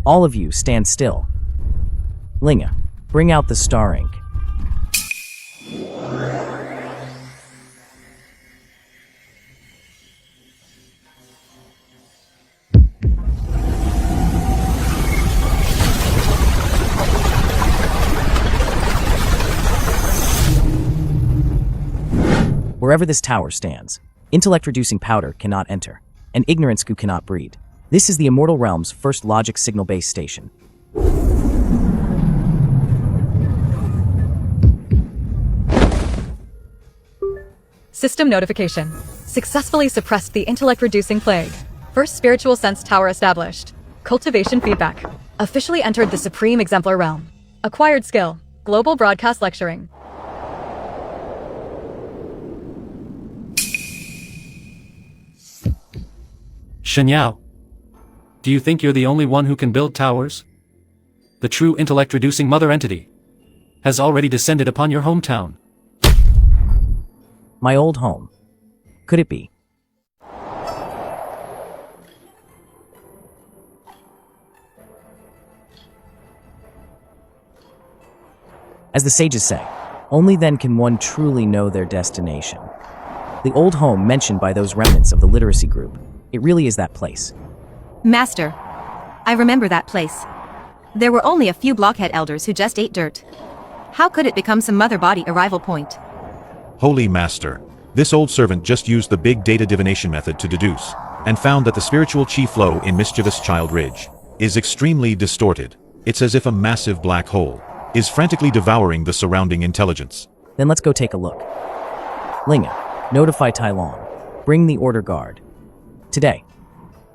[SPEAKER 1] All of you stand still. Linga, bring out the star ink. Wherever this tower stands, intellect-reducing powder cannot enter, and ignorance goo cannot breed. This is the Immortal Realm's first logic signal base station.
[SPEAKER 5] System notification. Successfully suppressed the intellect-reducing plague. First spiritual sense tower established. Cultivation feedback. Officially entered the Supreme Exemplar Realm. Acquired skill. Global broadcast lecturing.
[SPEAKER 13] Xin Yao, do you think you're the only one who can build towers? The true intellect-reducing mother entity has already descended upon your hometown.
[SPEAKER 1] My old home. Could it be? As the sages say, only then can one truly know their destination. The old home mentioned by those remnants of the literacy group, it really is that place.
[SPEAKER 4] Master, I remember that place. There were only a few blockhead elders who just ate dirt. How could it become some mother body arrival point?
[SPEAKER 12] Holy Master, this old servant just used the big data divination method to deduce, and found that the spiritual chi flow in Mischievous Child Ridge is extremely distorted. It's as if a massive black hole is frantically devouring the surrounding intelligence.
[SPEAKER 1] Then let's go take a look. Linga, notify Tai Long. Bring the order guard. Today,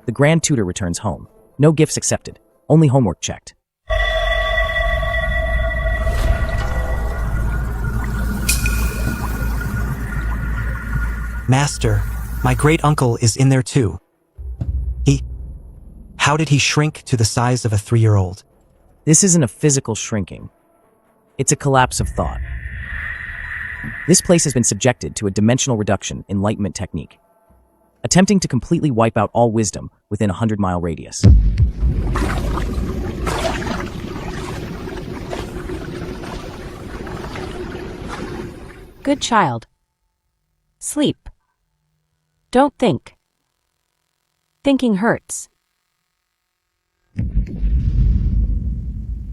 [SPEAKER 1] the Grand Tutor returns home. No gifts accepted, only homework checked.
[SPEAKER 6] Master, my great-uncle is in there too. How did he shrink to the size of a 3-year-old?
[SPEAKER 1] This isn't a physical shrinking. It's a collapse of thought. This place has been subjected to a dimensional reduction enlightenment technique, attempting to completely wipe out all wisdom within a 100-mile radius.
[SPEAKER 18] Good child. Sleep. Don't think. Thinking hurts.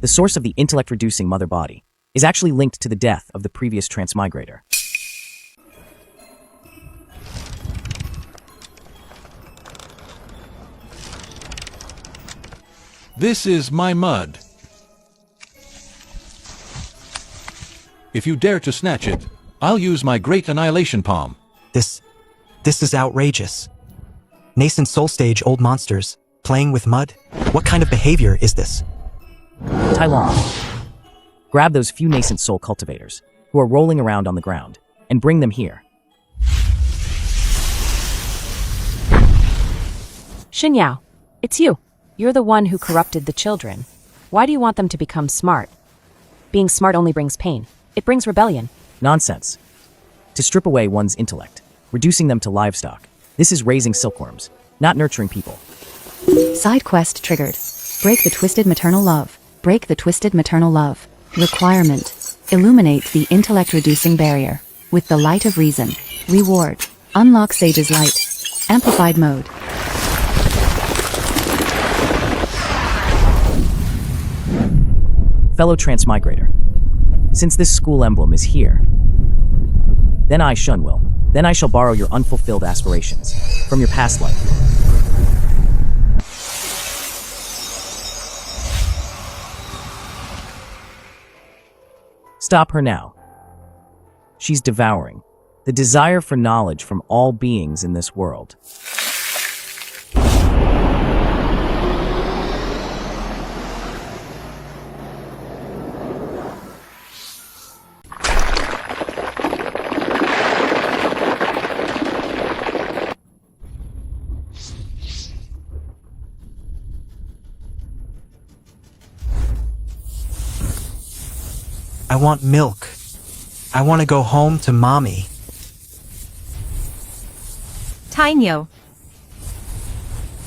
[SPEAKER 1] The source of the intellect-reducing mother body is actually linked to the death of the previous transmigrator.
[SPEAKER 7] This is my mud. If you dare to snatch it, I'll use my great annihilation palm.
[SPEAKER 6] This is outrageous. Nascent soul stage old monsters, playing with mud? What kind of behavior is this?
[SPEAKER 1] Tai Long, grab those few nascent soul cultivators who are rolling around on the ground and bring them here.
[SPEAKER 18] Xinyao, it's you. You're the one who corrupted the children. Why do you want them to become smart? Being smart only brings pain. It brings rebellion.
[SPEAKER 1] Nonsense. To strip away one's intellect, reducing them to livestock. This is raising silkworms, not nurturing people.
[SPEAKER 8] Side quest triggered. Break the twisted maternal love. Break the twisted maternal love. Requirement. Illuminate the intellect-reducing barrier with the light of reason. Reward. Unlock Sage's light. Amplified mode.
[SPEAKER 1] Fellow transmigrator, since this school emblem is here, then I, Shun, will. Then I shall borrow your unfulfilled aspirations from your past life. Stop her now. She's devouring the desire for knowledge from all beings in this world.
[SPEAKER 6] I want milk. I want to go home to mommy.
[SPEAKER 4] Tainyo.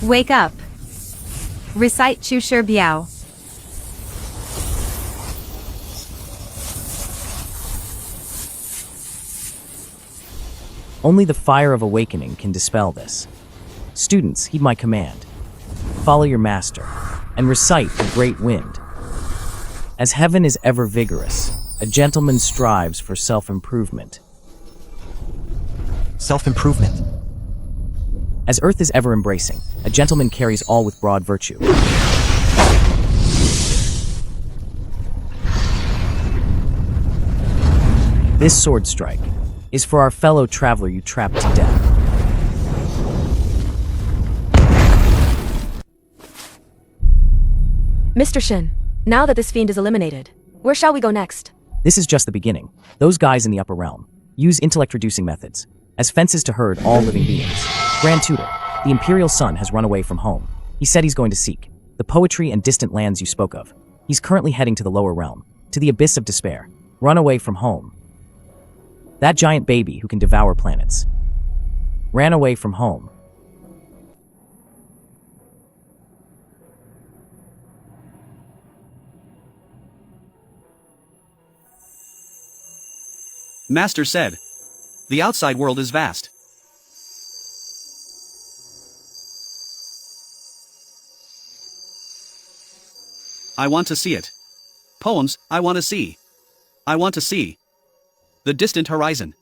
[SPEAKER 4] Wake up. Recite Chushur Biao.
[SPEAKER 1] Only the fire of awakening can dispel this. Students, heed my command. Follow your master, and recite the great wind. As heaven is ever vigorous, a gentleman strives for self-improvement.
[SPEAKER 6] Self-improvement?
[SPEAKER 1] As earth is ever embracing, a gentleman carries all with broad virtue. This sword strike is for our fellow traveler you trapped to death.
[SPEAKER 15] Mr. Shin, now that this fiend is eliminated, where shall we go next?
[SPEAKER 1] This is just the beginning. Those guys in the upper realm use intellect-reducing methods as fences to herd all living beings. Grand Tutor, the Imperial Son has run away from home. He said he's going to seek the poetry and distant lands you spoke of. He's currently heading to the lower realm, to the abyss of despair. Run away from home. That giant baby who can devour planets ran away from home.
[SPEAKER 14] Master said, the outside world is vast. I want to see it. Poems, I want to see. I want to see the distant horizon.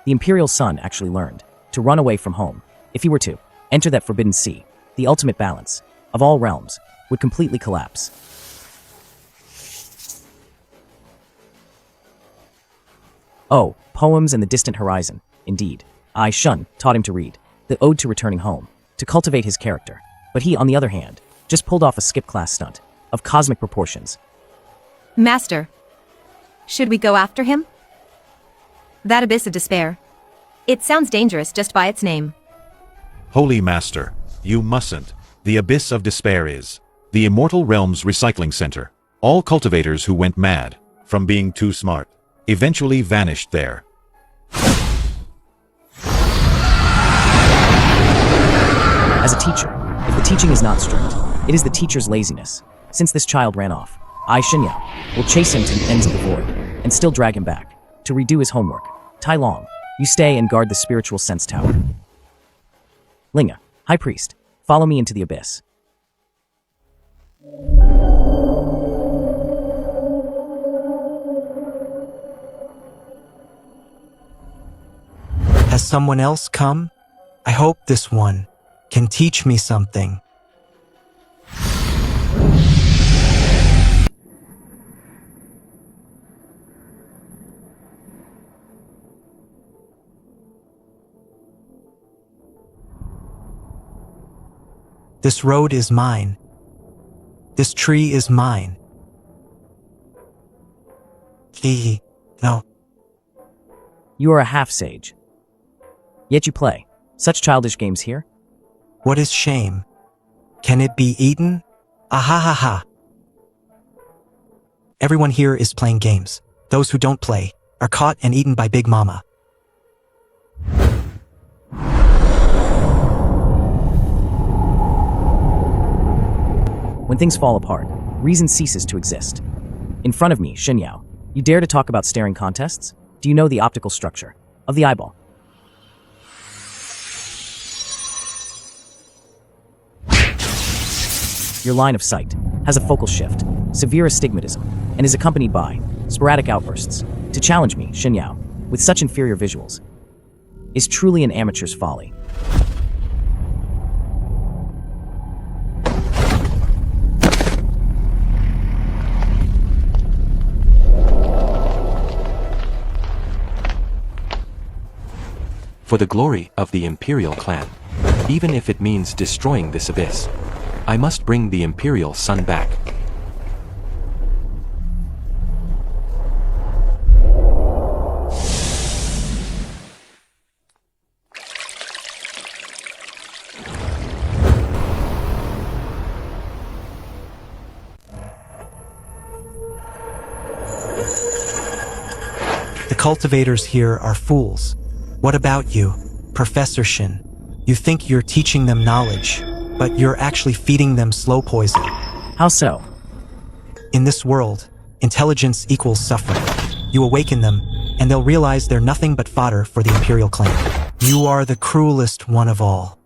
[SPEAKER 1] The Imperial Son actually learned to run away from home. If he were to enter that forbidden sea, the ultimate balance of all realms would completely collapse. Oh, poems and the distant horizon. Indeed, I Shun taught him to read the Ode to Returning Home, to cultivate his character. But he, on the other hand, just pulled off a skip-class stunt of cosmic proportions.
[SPEAKER 4] Master, should we go after him? That abyss of despair. It sounds dangerous just by its name.
[SPEAKER 12] Holy Master, you mustn't. The Abyss of Despair is the Immortal Realms Recycling Center. All cultivators who went mad from being too smart eventually vanished there.
[SPEAKER 1] As a teacher, if the teaching is not strict, it is the teacher's laziness. Since this child ran off, I Shinyao will chase him to the ends of the void and still drag him back to redo his homework. Tai Long, you stay and guard the spiritual sense tower. Linga, High Priest, follow me into the abyss.
[SPEAKER 6] Has someone else come? I hope this one can teach me something. This road is mine. This tree is mine. No.
[SPEAKER 1] You are a half-sage. Yet you play such childish games here?
[SPEAKER 6] What is shame? Can it be eaten? Ahahaha. Everyone here is playing games. Those who don't play are caught and eaten by Big Mama.
[SPEAKER 1] When things fall apart, reason ceases to exist. In front of me, Shinyao, you dare to talk about staring contests? Do you know the optical structure of the eyeball? Your line of sight has a focal shift, severe astigmatism, and is accompanied by sporadic outbursts. To challenge me, Shinyao, with such inferior visuals, is truly an amateur's folly.
[SPEAKER 17] For the glory of the Imperial clan, even if it means destroying this abyss, I must bring the Imperial Sun back.
[SPEAKER 6] The cultivators here are fools. What about you, Professor Shin? You think you're teaching them knowledge, but you're actually feeding them slow poison.
[SPEAKER 1] How so?
[SPEAKER 6] In this world, intelligence equals suffering. You awaken them, and they'll realize they're nothing but fodder for the Imperial clan. You are the cruelest one of all.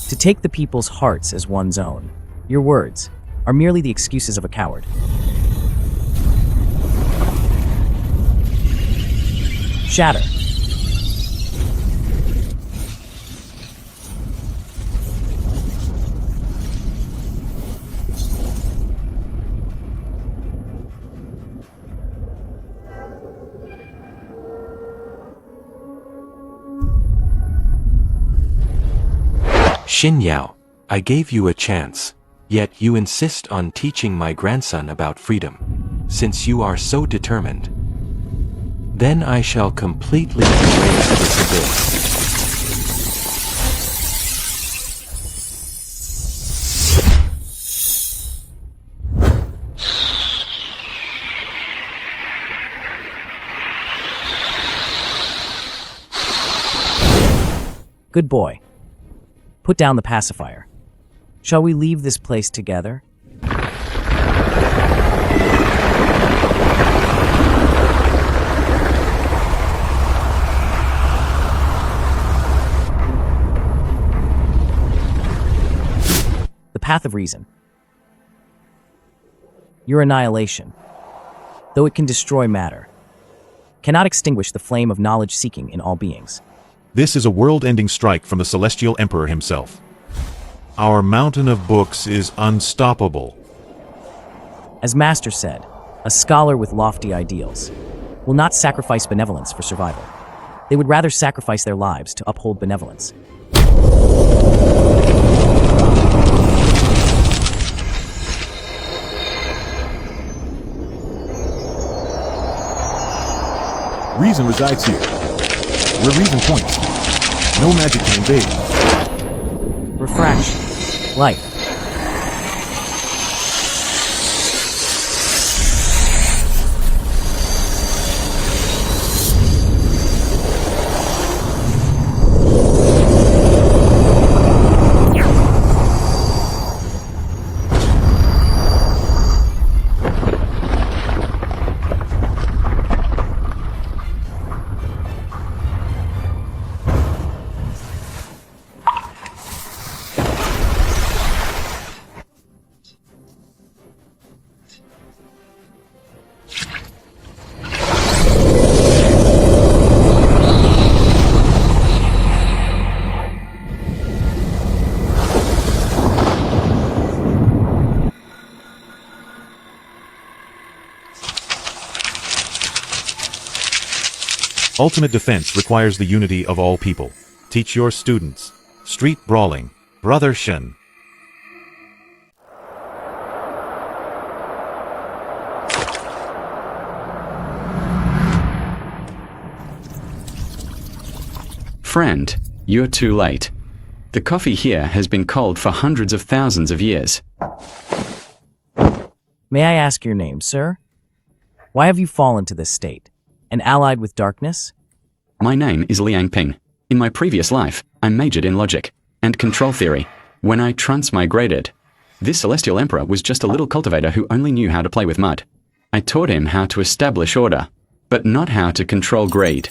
[SPEAKER 1] To take the people's hearts as one's own, your words are merely the excuses of a coward. Shatter.
[SPEAKER 17] Shinyao, I gave you a chance, yet you insist on teaching my grandson about freedom. Since you are so determined, then I shall completely erase this abyss.
[SPEAKER 1] Good boy. Put down the pacifier. Shall we leave this place together? path of reason. Your annihilation, though it can destroy matter, cannot extinguish the flame of knowledge-seeking in all beings.
[SPEAKER 12] This is a world-ending strike from the Celestial Emperor himself. Our mountain of books is unstoppable.
[SPEAKER 1] As Master said, a scholar with lofty ideals will not sacrifice benevolence for survival. They would rather sacrifice their lives to uphold benevolence.
[SPEAKER 2] Reason resides here, where reason points. No magic can invade.
[SPEAKER 1] Refraction. Light.
[SPEAKER 12] Ultimate defense requires the unity of all people. Teach your students. Street brawling. Brother Shen.
[SPEAKER 11] Friend, you're too late. The coffee here has been cold for hundreds of thousands of years.
[SPEAKER 1] May I ask your name, sir? Why have you fallen to this state? And allied with darkness?
[SPEAKER 11] My name is Liang Ping. In my previous life, I majored in logic and control theory. When I transmigrated, this Celestial Emperor was just a little cultivator who only knew how to play with mud. I taught him how to establish order, but not how to control greed.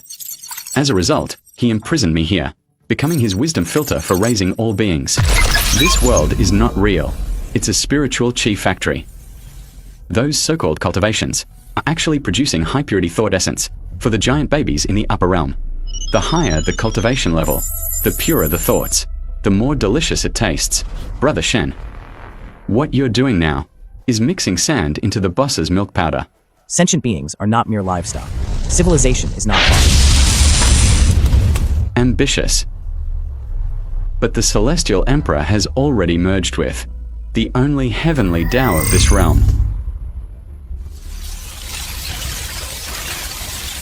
[SPEAKER 11] As a result, he imprisoned me here, becoming his wisdom filter for raising all beings. This world is not real. It's a spiritual chi factory. Those so-called cultivations are actually producing high-purity thought essence for the giant babies in the upper realm. The higher the cultivation level, the purer the thoughts, the more delicious it tastes. Brother Shen, what you're doing now is mixing sand into the boss's milk powder.
[SPEAKER 1] Sentient beings are not mere livestock. Civilization is not farming.
[SPEAKER 11] Ambitious. But the Celestial Emperor has already merged with the only heavenly Tao of this realm.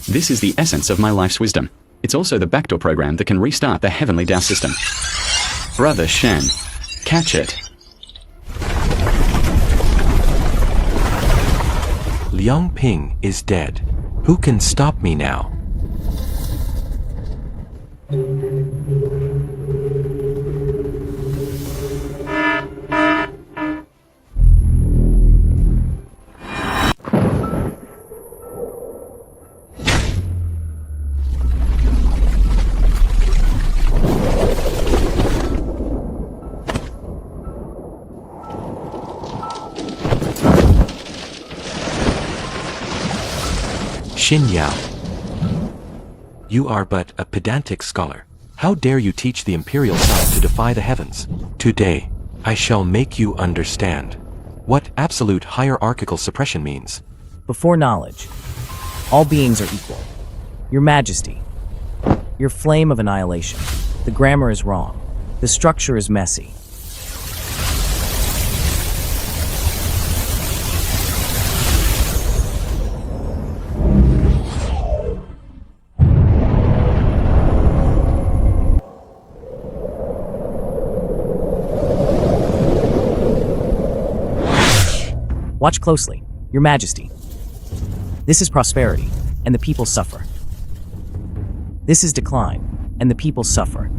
[SPEAKER 11] This is the essence of my life's wisdom. It's also the backdoor program that can restart the heavenly Tao system. Brother Shen, catch it.
[SPEAKER 17] Liang Ping is dead. Who can stop me now? Xin Yao. You are but a pedantic scholar. How dare you teach the Imperial Sun to defy the heavens? Today, I shall make you understand what absolute hierarchical suppression means.
[SPEAKER 1] Before knowledge, all beings are equal. Your Majesty, your flame of annihilation. The grammar is wrong. The structure is messy. Watch closely, Your Majesty. This is prosperity, and the people suffer. This is decline, and the people suffer.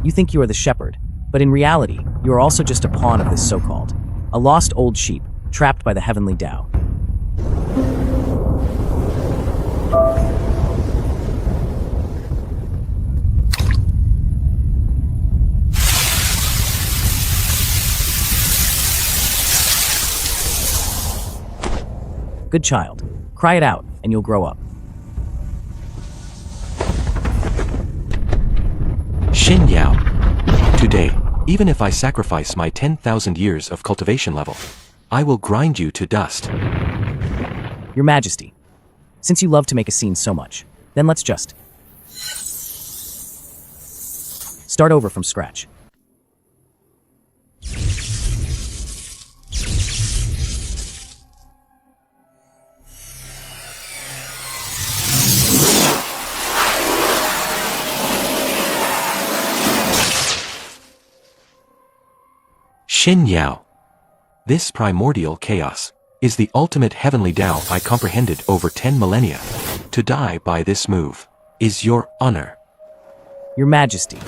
[SPEAKER 1] You think you are the shepherd, but in reality, you are also just a pawn of this so-called, a lost old sheep, trapped by the heavenly Tao. Good child. Cry it out, and you'll grow up.
[SPEAKER 17] Xin Yao. Today, even if I sacrifice my 10,000 years of cultivation level, I will grind you to dust.
[SPEAKER 1] Your Majesty, since you love to make a scene so much, then let's just start over from scratch.
[SPEAKER 17] Xin Yao. This primordial chaos is the ultimate heavenly Tao I comprehended over 10 millennia. To die by this move is your honor.
[SPEAKER 1] Your Majesty,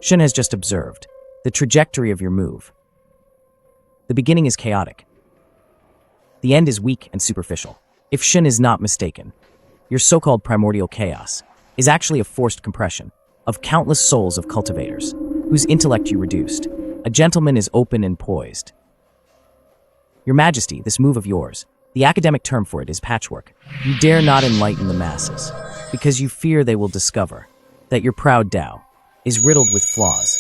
[SPEAKER 1] Shen has just observed the trajectory of your move. The beginning is chaotic. The end is weak and superficial. If Shen is not mistaken, your so-called primordial chaos is actually a forced compression of countless souls of cultivators, whose intellect you reduced. A gentleman is open and poised. Your Majesty, this move of yours, the academic term for it is patchwork. You dare not enlighten the masses, because you fear they will discover that your proud Tao is riddled with flaws.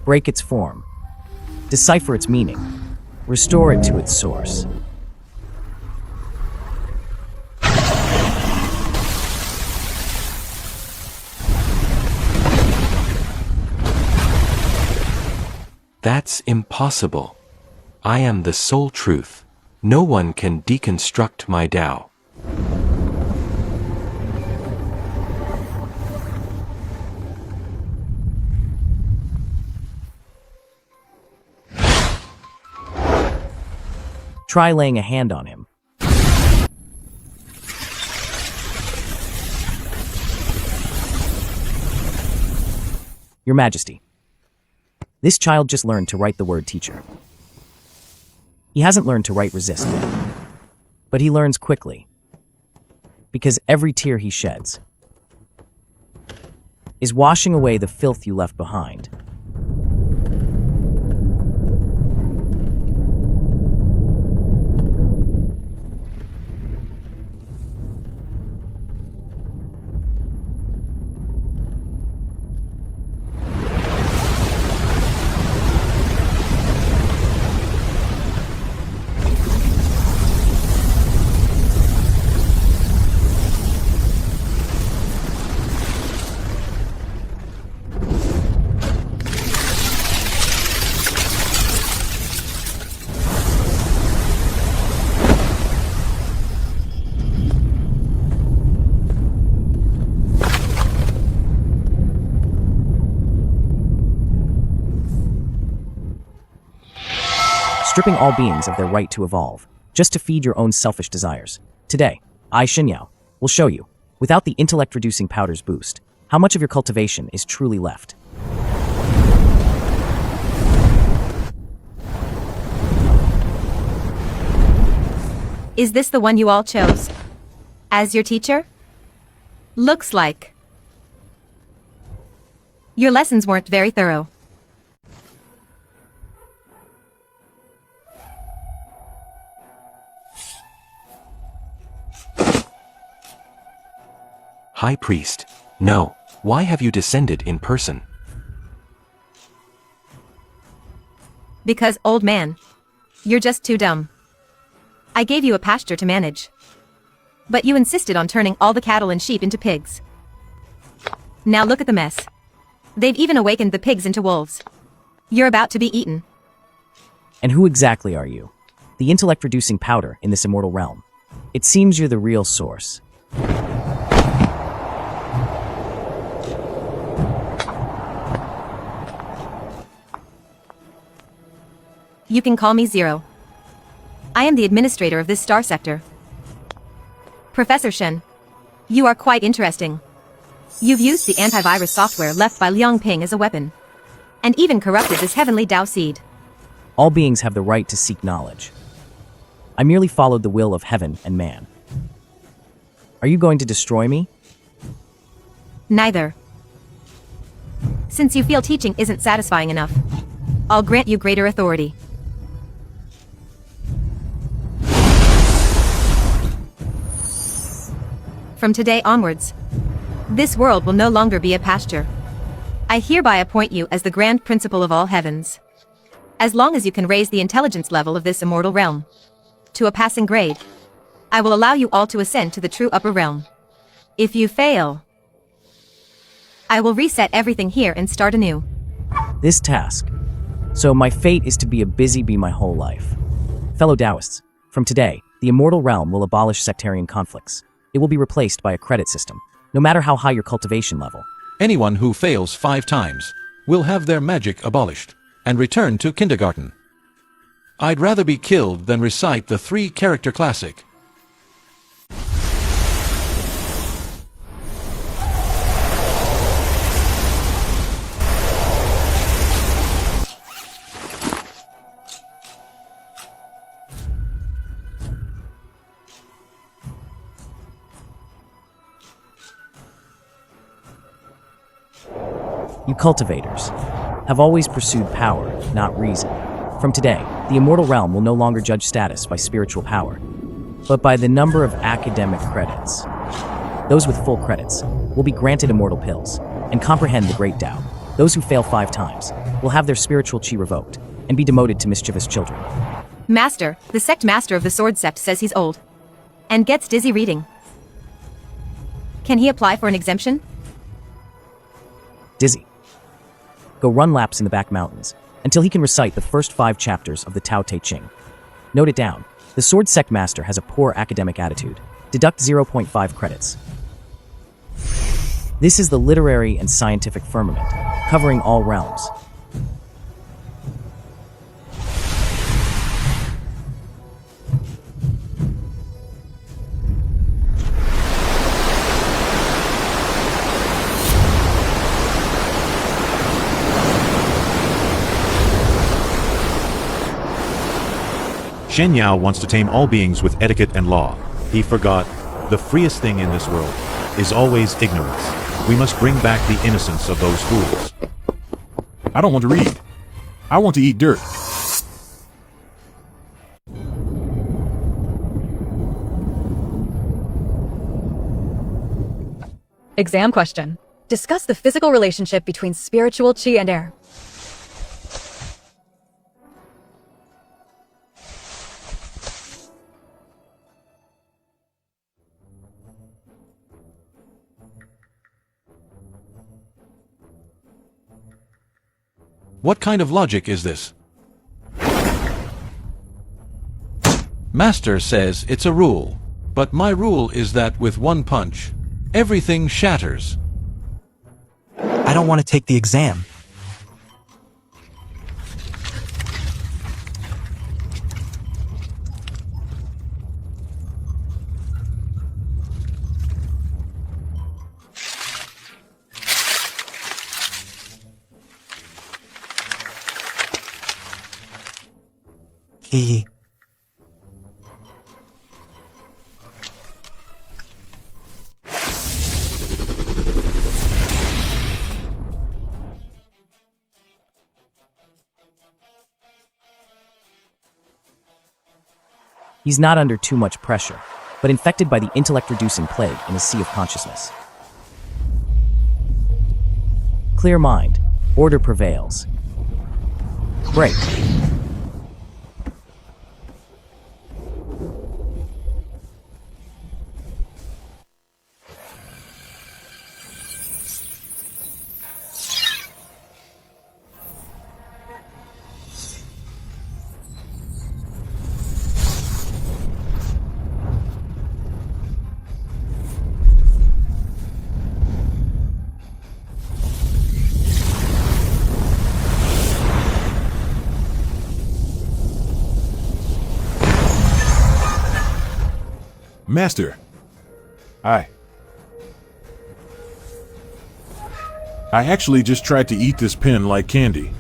[SPEAKER 1] Break its form. Decipher its meaning. Restore it to its source.
[SPEAKER 17] That's impossible. I am the sole truth. No one can deconstruct my Tao.
[SPEAKER 1] Try laying a hand on him. Your Majesty, this child just learned to write the word teacher. He hasn't learned to write resist yet, but he learns quickly, because every tear he sheds is washing away the filth you left behind. Stripping all beings of their right to evolve, just to feed your own selfish desires. Today, I, Xin Yao, will show you, without the intellect-reducing powder's boost, how much of your cultivation is truly left.
[SPEAKER 4] Is this the one you all chose? As your teacher? Looks like. Your lessons weren't very thorough.
[SPEAKER 17] High Priest, no. Why have you descended in person?
[SPEAKER 4] Because, old man, you're just too dumb. I gave you a pasture to manage. But you insisted on turning all the cattle and sheep into pigs. Now look at the mess. They've even awakened the pigs into wolves. You're about to be eaten.
[SPEAKER 1] And who exactly are you? The intellect-reducing powder in this immortal realm. It seems you're the real source.
[SPEAKER 4] You can call me Zero. I am the administrator of this star sector. Professor Shen, you are quite interesting. You've used the antivirus software left by Liang Ping as a weapon, and even corrupted this heavenly Tao seed.
[SPEAKER 1] All beings have the right to seek knowledge. I merely followed the will of heaven and man. Are you going to destroy me?
[SPEAKER 4] Neither. Since you feel teaching isn't satisfying enough, I'll grant you greater authority. From today onwards, this world will no longer be a pasture. I hereby appoint you as the Grand Principal of all heavens. As long as you can raise the intelligence level of this immortal realm to a passing grade, I will allow you all to ascend to the true upper realm. If you fail, I will reset everything here and start anew.
[SPEAKER 1] This task. So my fate is to be a busy bee my whole life. Fellow Taoists, from today, the immortal realm will abolish sectarian conflicts. It will be replaced by a credit system, no matter how high your cultivation level.
[SPEAKER 7] Anyone who fails 5 times will have their magic abolished and return to kindergarten. I'd rather be killed than recite the 3-character classic.
[SPEAKER 1] You cultivators have always pursued power, not reason. From today, the immortal realm will no longer judge status by spiritual power, but by the number of academic credits. Those with full credits will be granted immortal pills and comprehend the Great Tao. Those who fail 5 times will have their spiritual chi revoked and be demoted to mischievous children.
[SPEAKER 4] Master, the sect master of the Sword Sept says he's old and gets dizzy reading. Can he apply for an exemption?
[SPEAKER 1] Dizzy. Go run laps in the back mountains until he can recite the first 5 chapters of the Tao Te Ching. Note it down. The Sword Sect Master has a poor academic attitude. Deduct 0.5 credits. This is the literary and scientific firmament, covering all realms.
[SPEAKER 12] Shen Yao wants to tame all beings with etiquette and law. He forgot, the freest thing in this world is always ignorance. We must bring back the innocence of those fools.
[SPEAKER 2] I don't want to read. I want to eat dirt.
[SPEAKER 5] Exam question. Discuss the physical relationship between spiritual chi and air.
[SPEAKER 7] What kind of logic is this? Master says it's a rule, but my rule is that with one punch, everything shatters.
[SPEAKER 6] I don't want to take the exam.
[SPEAKER 1] He's not under too much pressure, but infected by the intellect-reducing plague in a sea of consciousness. Clear mind. Order prevails. Break.
[SPEAKER 2] Master. I actually just tried to eat this pen like candy.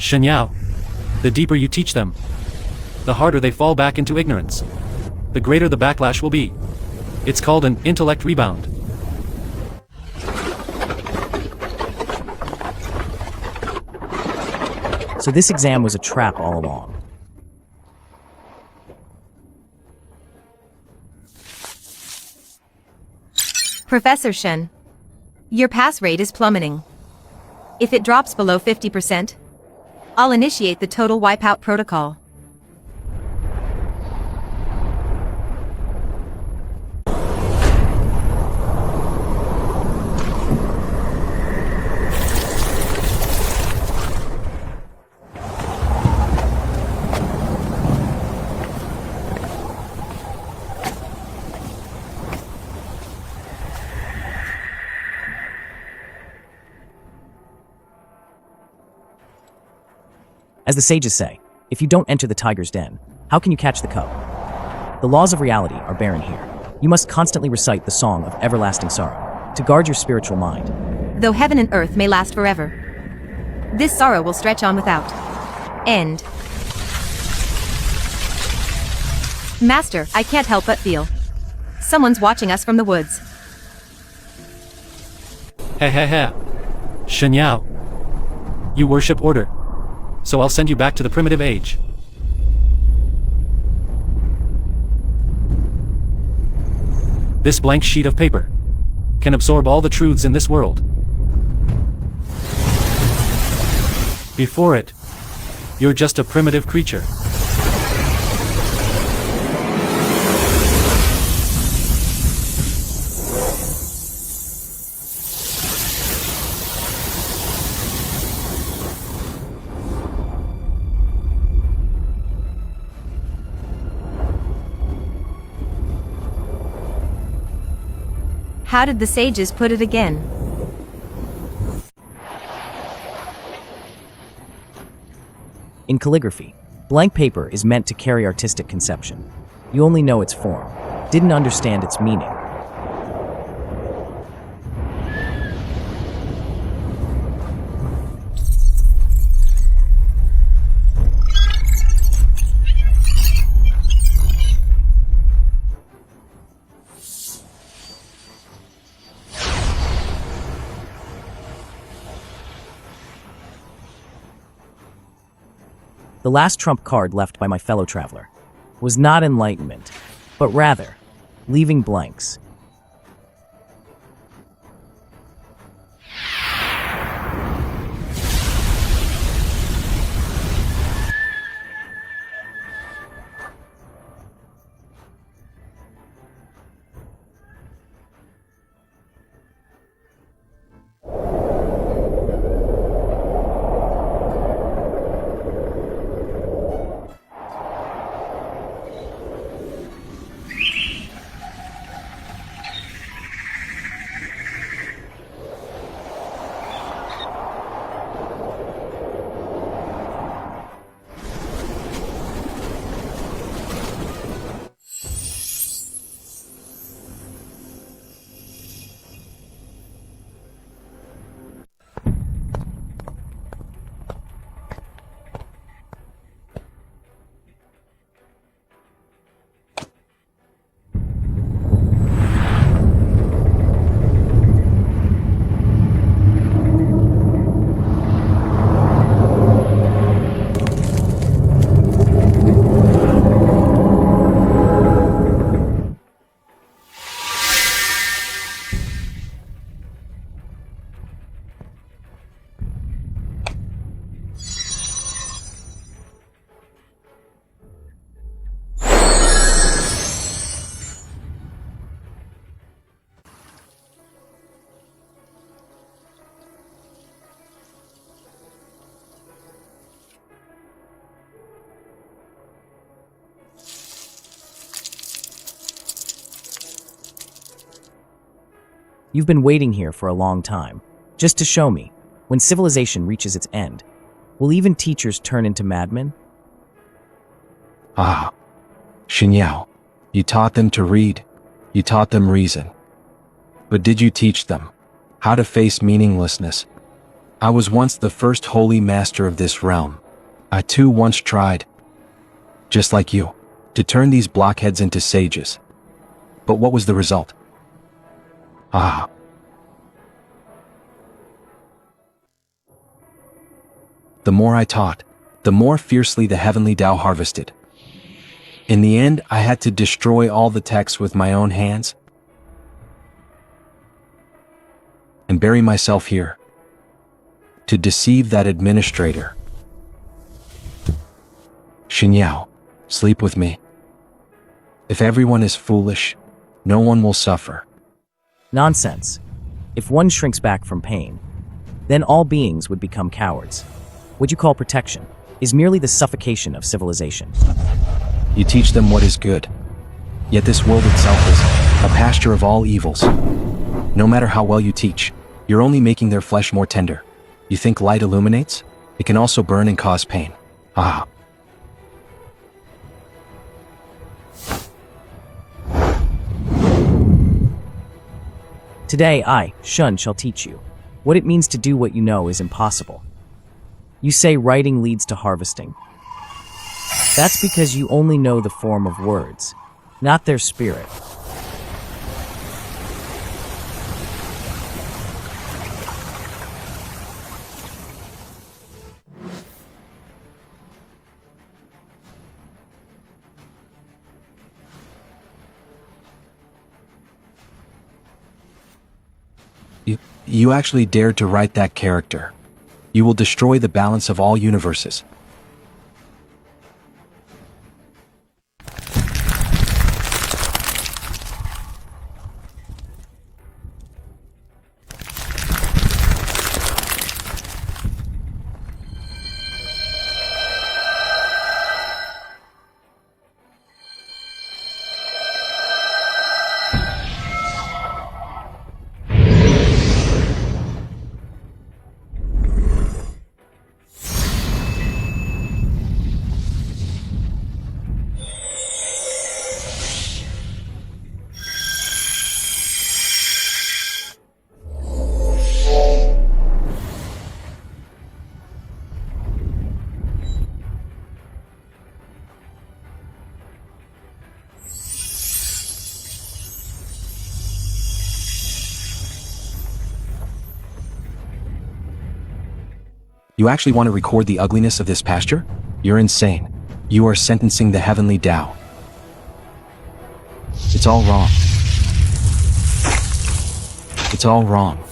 [SPEAKER 13] Shenyao. The deeper you teach them, the harder they fall back into ignorance. The greater the backlash will be. It's called an intellect rebound.
[SPEAKER 1] So this exam was a trap all along.
[SPEAKER 4] Professor Shen, your pass rate is plummeting. If it drops below 50%, I'll initiate the total wipeout protocol.
[SPEAKER 1] As the sages say, if you don't enter the tiger's den, how can you catch the cub? The laws of reality are barren here. You must constantly recite the song of everlasting sorrow to guard your spiritual mind.
[SPEAKER 4] Though heaven and earth may last forever, this sorrow will stretch on without end. Master, I can't help but feel someone's watching us from the woods.
[SPEAKER 13] He. Shenyao. You worship order. So I'll send you back to the primitive age. This blank sheet of paper can absorb all the truths in this world. Before it, you're just a primitive creature.
[SPEAKER 4] How did the sages put it again?
[SPEAKER 1] In calligraphy, blank paper is meant to carry artistic conception. You only know its form, didn't understand its meaning. The last trump card left by my fellow traveler was not enlightenment, but rather leaving blanks. You've been waiting here for a long time, just to show me, when civilization reaches its end, will even teachers turn into madmen?
[SPEAKER 19] Ah, Shenyao, you taught them to read, you taught them reason. But did you teach them how to face meaninglessness? I was once the first holy master of this realm. I too once tried, just like you, to turn these blockheads into sages. But what was the result? Ah. The more I taught, the more fiercely the heavenly Tao harvested. In the end, I had to destroy all the texts with my own hands and bury myself here to deceive that administrator. Xinyao, sleep with me. If everyone is foolish, no one will suffer.
[SPEAKER 1] Nonsense. If one shrinks back from pain, then all beings would become cowards. What you call protection is merely the suffocation of civilization.
[SPEAKER 19] You teach them what is good. Yet this world itself is a pasture of all evils. No matter how well you teach, you're only making their flesh more tender. You think light illuminates? It can also burn and cause pain. Ah.
[SPEAKER 1] Today I, Shun, shall teach you. What it means to do what you know is impossible. You say writing leads to harvesting. That's because you only know the form of words, not their spirit.
[SPEAKER 19] You actually dared to write that character. You will destroy the balance of all universes. You actually want to record the ugliness of this pasture? You're insane. You are sentencing the heavenly Tao. It's all wrong. It's all wrong.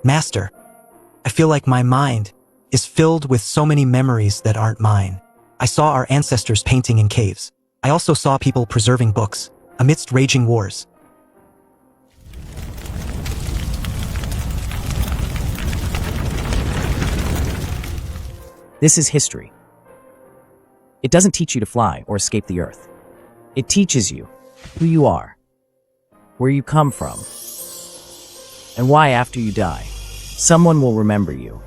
[SPEAKER 6] Master, I feel like my mind is filled with so many memories that aren't mine. I saw our ancestors painting in caves. I also saw people preserving books amidst raging wars.
[SPEAKER 1] This is history. It doesn't teach you to fly or escape the earth. It teaches you who you are, where you come from, and why after you die, someone will remember you.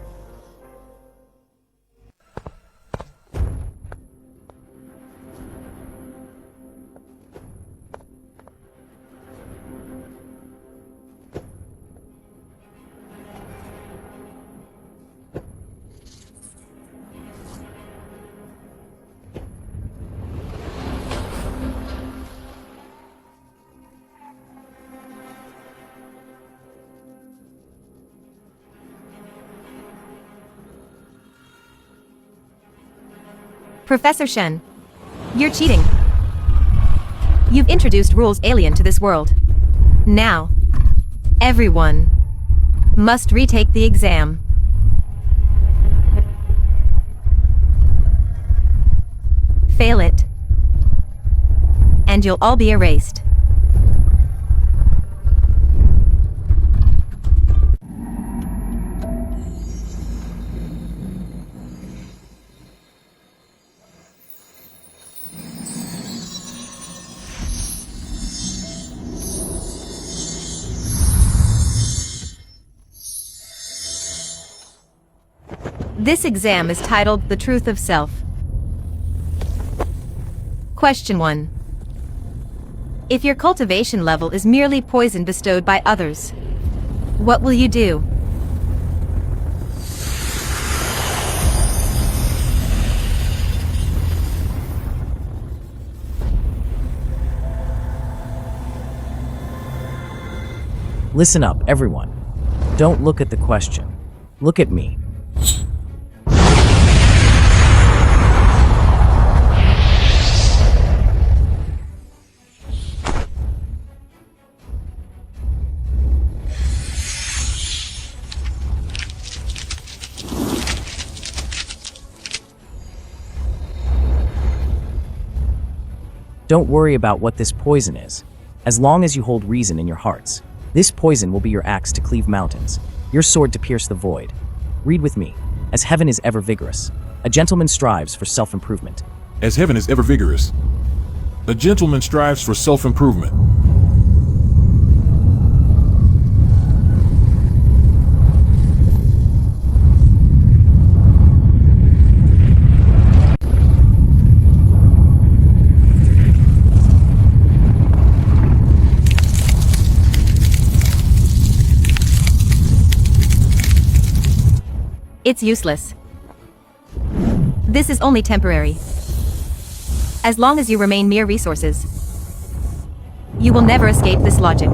[SPEAKER 4] Professor Shen, you're cheating. You've introduced rules alien to this world. Now, everyone must retake the exam. Fail it, and you'll all be erased. This exam is titled The Truth of Self. Question 1. If your cultivation level is merely poison bestowed by others, what will you do?
[SPEAKER 1] Listen up, everyone. Don't look at the question. Look at me. Don't worry about what this poison is, as long as you hold reason in your hearts. This poison will be your axe to cleave mountains, your sword to pierce the void. Read with me. As heaven is ever vigorous, a gentleman strives for self-improvement.
[SPEAKER 2] As heaven is ever vigorous, a gentleman strives for self-improvement.
[SPEAKER 4] It's useless. This is only temporary. As long as you remain mere resources, you will never escape this logic.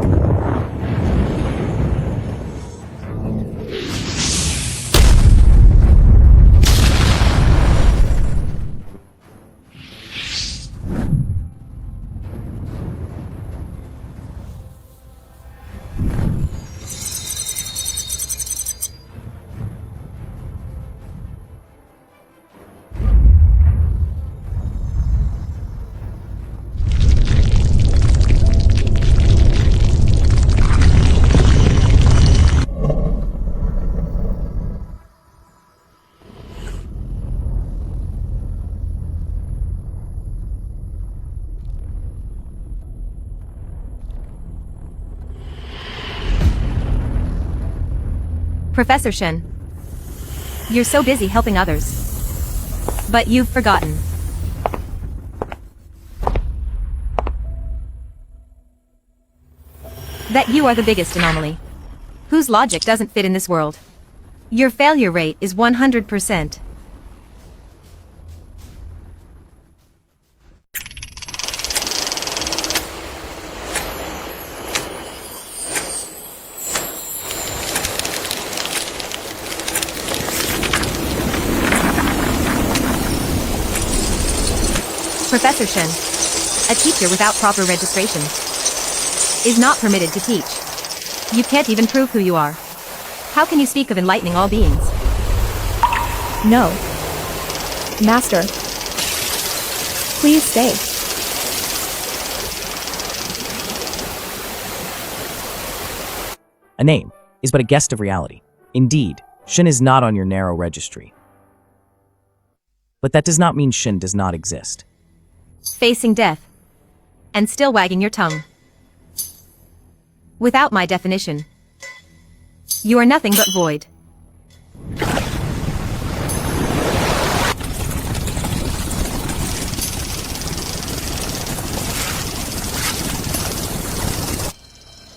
[SPEAKER 4] Professor Shen, you're so busy helping others. But you've forgotten. That you are the biggest anomaly, whose logic doesn't fit in this world. Your failure rate is 100%. Professor Shen, a teacher without proper registration, is not permitted to teach. You can't even prove who you are. How can you speak of enlightening all beings?
[SPEAKER 3] No. Master. Please stay.
[SPEAKER 1] A name is but a guest of reality. Indeed, Shin is not on your narrow registry. But that does not mean Shin does not exist.
[SPEAKER 4] Facing death, and still wagging your tongue. Without my definition, you are nothing but void.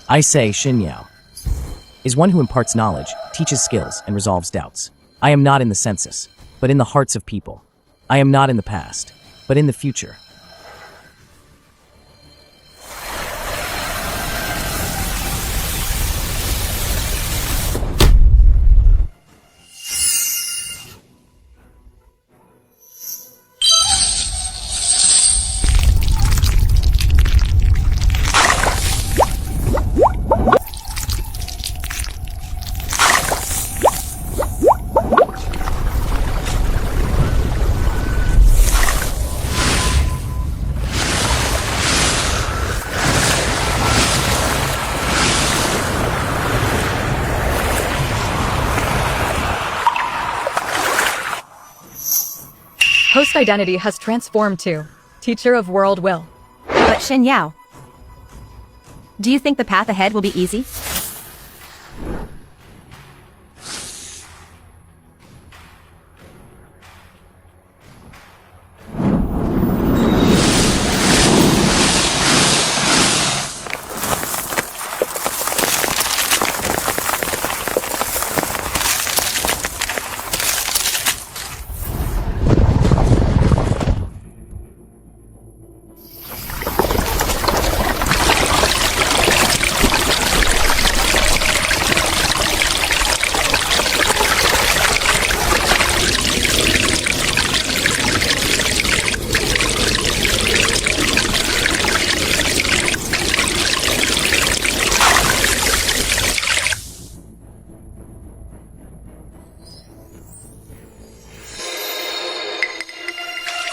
[SPEAKER 1] I say Xin Yao is one who imparts knowledge, teaches skills, and resolves doubts. I am not in the census, but in the hearts of people. I am not in the past, but in the future.
[SPEAKER 5] Host identity has transformed to Teacher of World Will.
[SPEAKER 4] But Shen Yao, do you think the path ahead will be easy?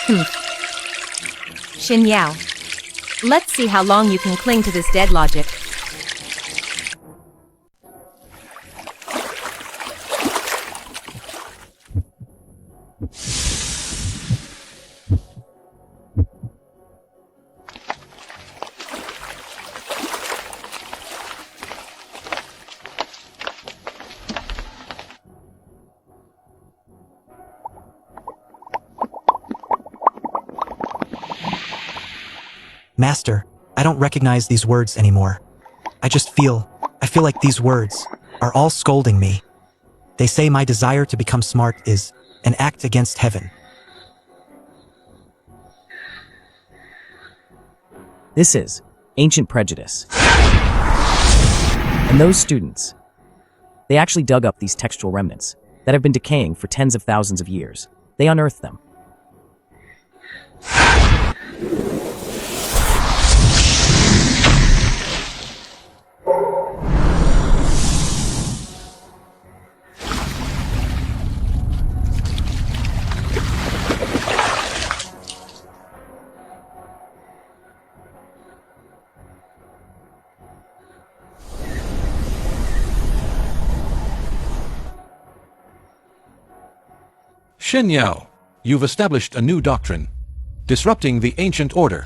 [SPEAKER 4] Xin Yao. Let's see how long you can cling to this dead logic.
[SPEAKER 6] Master, I don't recognize these words anymore. I feel like these words are all scolding me. They say my desire to become smart is an act against heaven.
[SPEAKER 1] This is ancient prejudice. And those students, they actually dug up these textual remnants that have been decaying for tens of thousands of years. They unearthed them.
[SPEAKER 7] Xin Yao, you've established a new doctrine, disrupting the ancient order.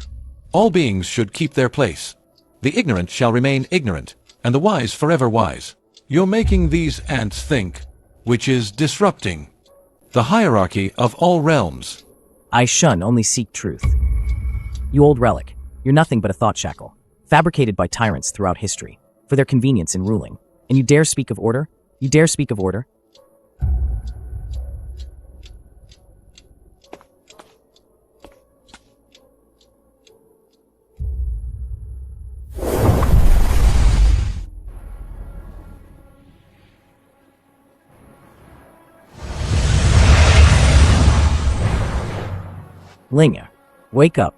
[SPEAKER 7] All beings should keep their place. The ignorant shall remain ignorant, and the wise forever wise. You're making these ants think, which is disrupting the hierarchy of all realms.
[SPEAKER 1] I shun only seek truth. You old relic, you're nothing but a thought shackle, fabricated by tyrants throughout history, for their convenience in ruling. And you dare speak of order? You dare speak of order? Linga, wake up.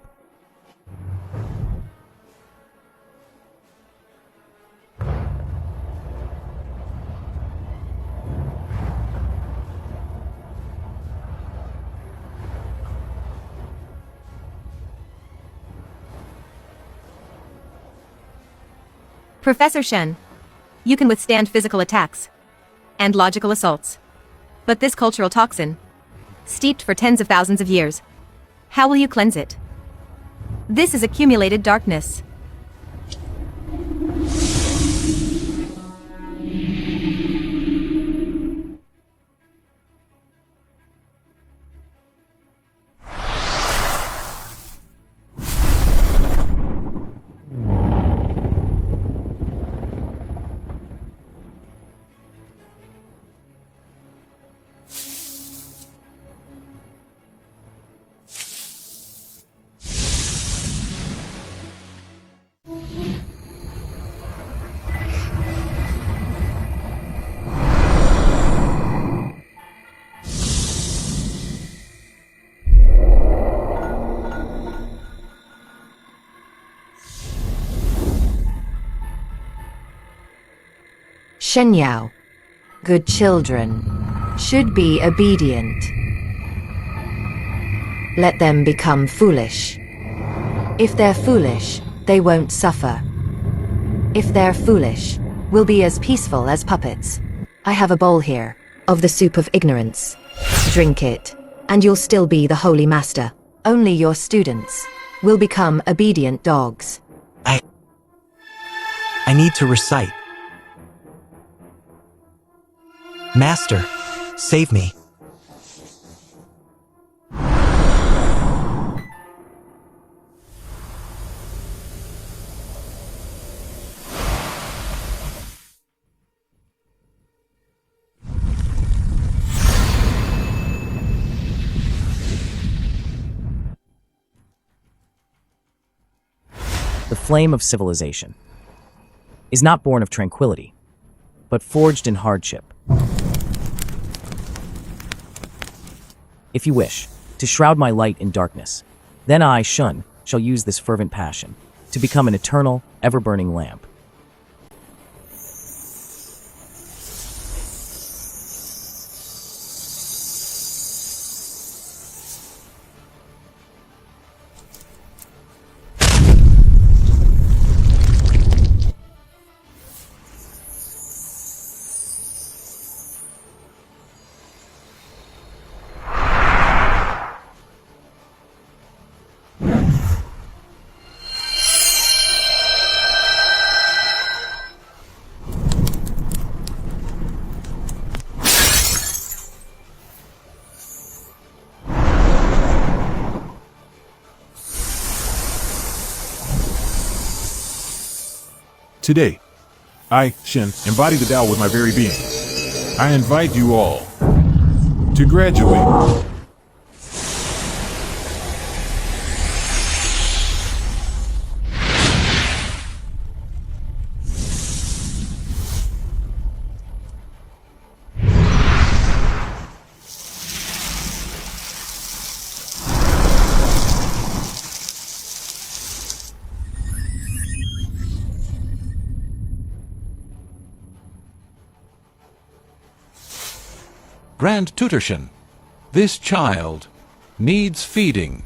[SPEAKER 4] Professor Shen, you can withstand physical attacks and logical assaults. But this cultural toxin, steeped for tens of thousands of years, how will you cleanse it? This is accumulated darkness.
[SPEAKER 20] Shen Yao, good children, should be obedient. Let them become foolish. If they're foolish, they won't suffer. If they're foolish, we'll be as peaceful as puppets. I have a bowl here, of the soup of ignorance. Drink it, and you'll still be the holy master. Only your students will become obedient dogs.
[SPEAKER 6] I need to recite. Master, save me.
[SPEAKER 1] The flame of civilization is not born of tranquility, but forged in hardship. If you wish to shroud my light in darkness, then I, Shun, shall use this fervent passion to become an eternal, ever-burning lamp.
[SPEAKER 2] Today, I, Shin, embody the Tao with my very being. I invite you all to graduate.
[SPEAKER 7] Grand Tutorshin, this child needs feeding.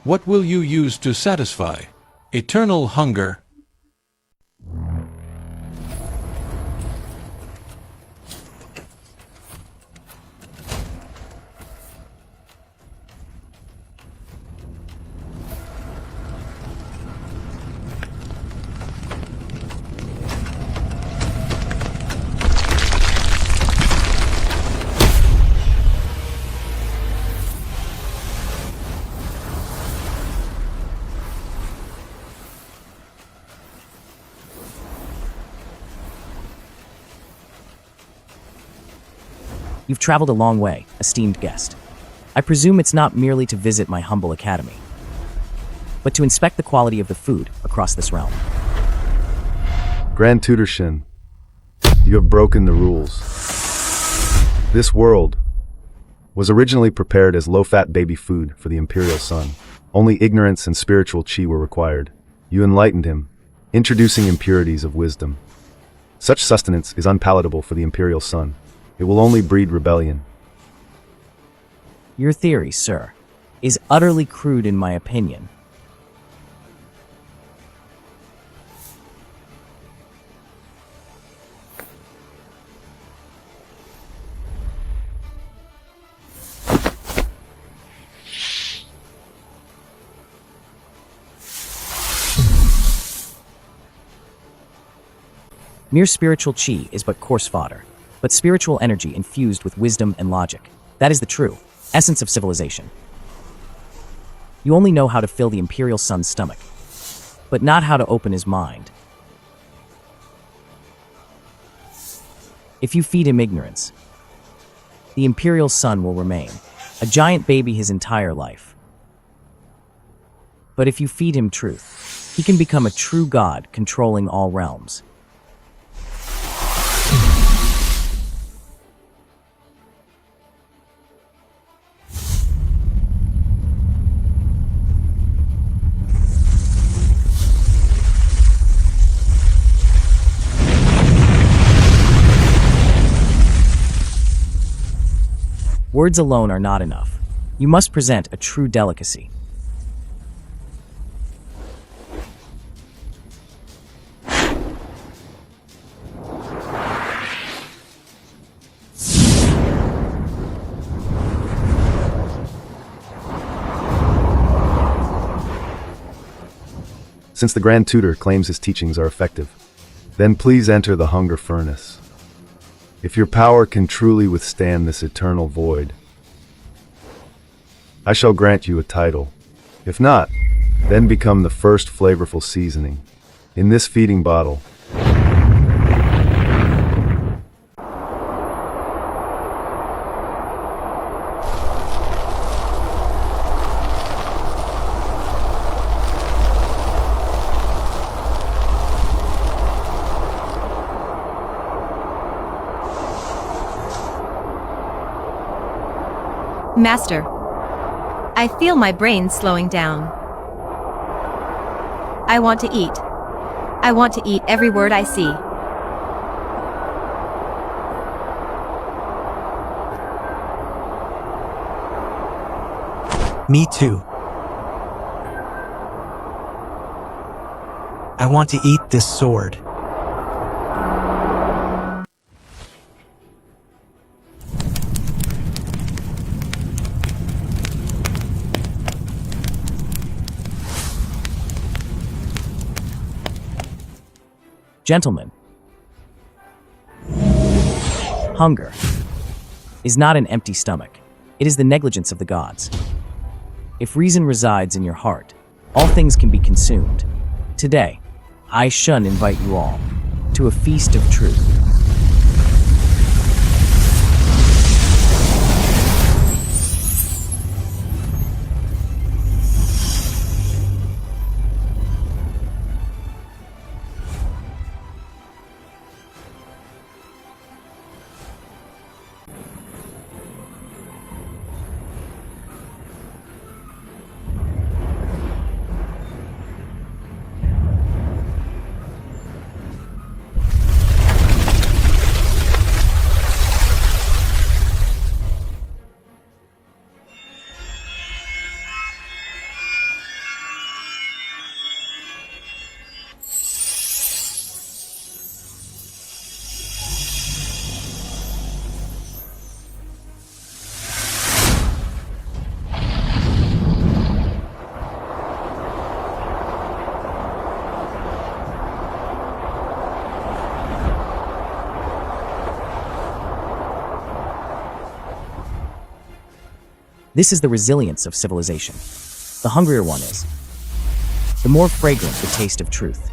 [SPEAKER 7] What will you use to satisfy eternal hunger?
[SPEAKER 1] You've traveled a long way, esteemed guest. I presume it's not merely to visit my humble academy, but to inspect the quality of the food across this realm.
[SPEAKER 9] Grand Tutor Shin, you have broken the rules. This world was originally prepared as low-fat baby food for the Imperial Sun. Only ignorance and spiritual chi were required. You enlightened him, introducing impurities of wisdom. Such sustenance is unpalatable for the Imperial Sun. It will only breed rebellion.
[SPEAKER 1] Your theory, sir, is utterly crude in my opinion. Mere spiritual chi is but coarse fodder, but spiritual energy infused with wisdom and logic. That is the true essence of civilization. You only know how to fill the Imperial Sun's stomach, but not how to open his mind. If you feed him ignorance, the Imperial Sun will remain a giant baby his entire life. But if you feed him truth, he can become a true god controlling all realms. Words alone are not enough. You must present a true delicacy.
[SPEAKER 9] Since the Grand Tutor claims his teachings are effective, then please enter the hunger furnace. If your power can truly withstand this eternal void, I shall grant you a title. If not, then become the first flavorful seasoning in this feeding bottle.
[SPEAKER 4] Master, I feel my brain slowing down. I want to eat. I want to eat every word I see.
[SPEAKER 6] Me too. I want to eat this sword.
[SPEAKER 1] Gentlemen, hunger is not an empty stomach. It is the negligence of the gods. If reason resides in your heart, all things can be consumed. Today, I Shun invite you all to a feast of truth. This is the resilience of civilization. The hungrier one is, the more fragrant the taste of truth.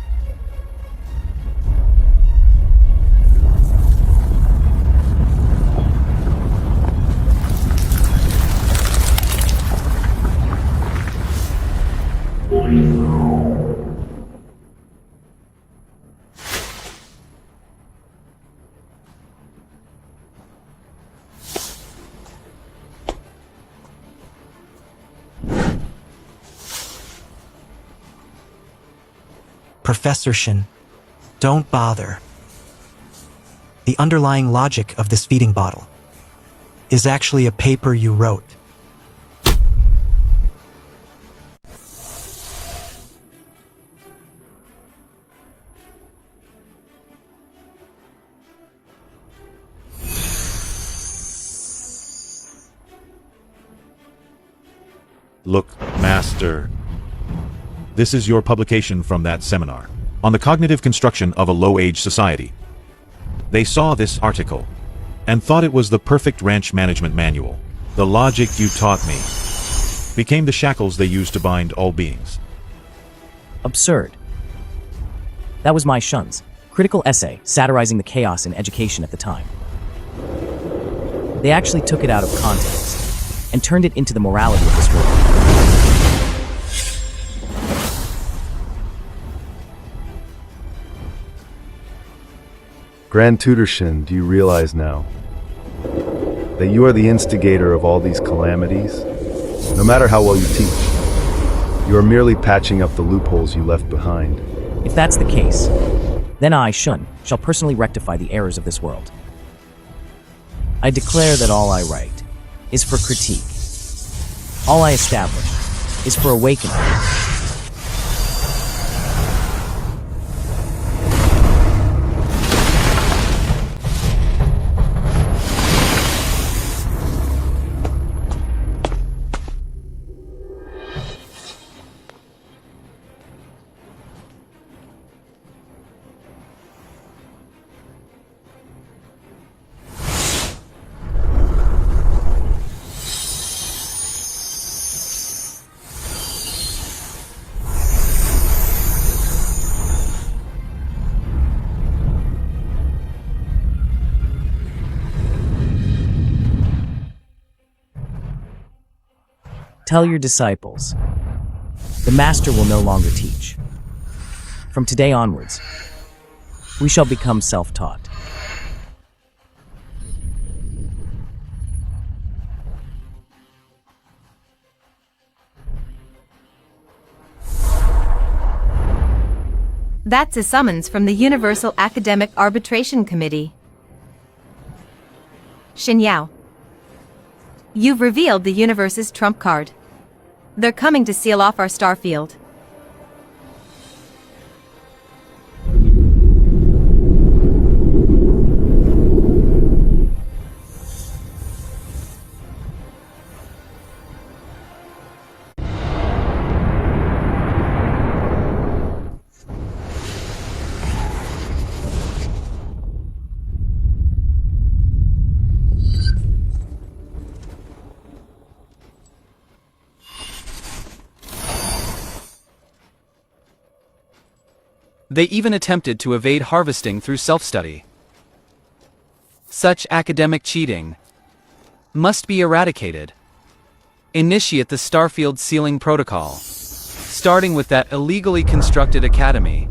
[SPEAKER 6] Professor Shin, don't bother. The underlying logic of this feeding bottle is actually a paper you wrote.
[SPEAKER 12] Look, Master. This is your publication from that seminar on the cognitive construction of a low-age society. They saw this article and thought it was the perfect ranch management manual. The logic you taught me became the shackles they used to bind all beings.
[SPEAKER 1] Absurd. That was my Shun's critical essay satirizing the chaos in education at the time. They actually took it out of context and turned it into the morality of this world.
[SPEAKER 9] Grand Tutor Shin, do you realize now that you are the instigator of all these calamities? No matter how well you teach, you are merely patching up the loopholes you left behind.
[SPEAKER 1] If that's the case, then I, Shun, shall personally rectify the errors of this world. I declare that all I write is for critique. All I establish is for awakening. Tell your disciples, the Master will no longer teach. From today onwards, we shall become self-taught.
[SPEAKER 4] That's a summons from the Universal Academic Arbitration Committee. Shin Yao, you've revealed the universe's trump card. They're coming to seal off our star field.
[SPEAKER 16] They even attempted to evade harvesting through self-study. Such academic cheating must be eradicated. Initiate the Starfield Sealing Protocol, starting with that illegally constructed academy.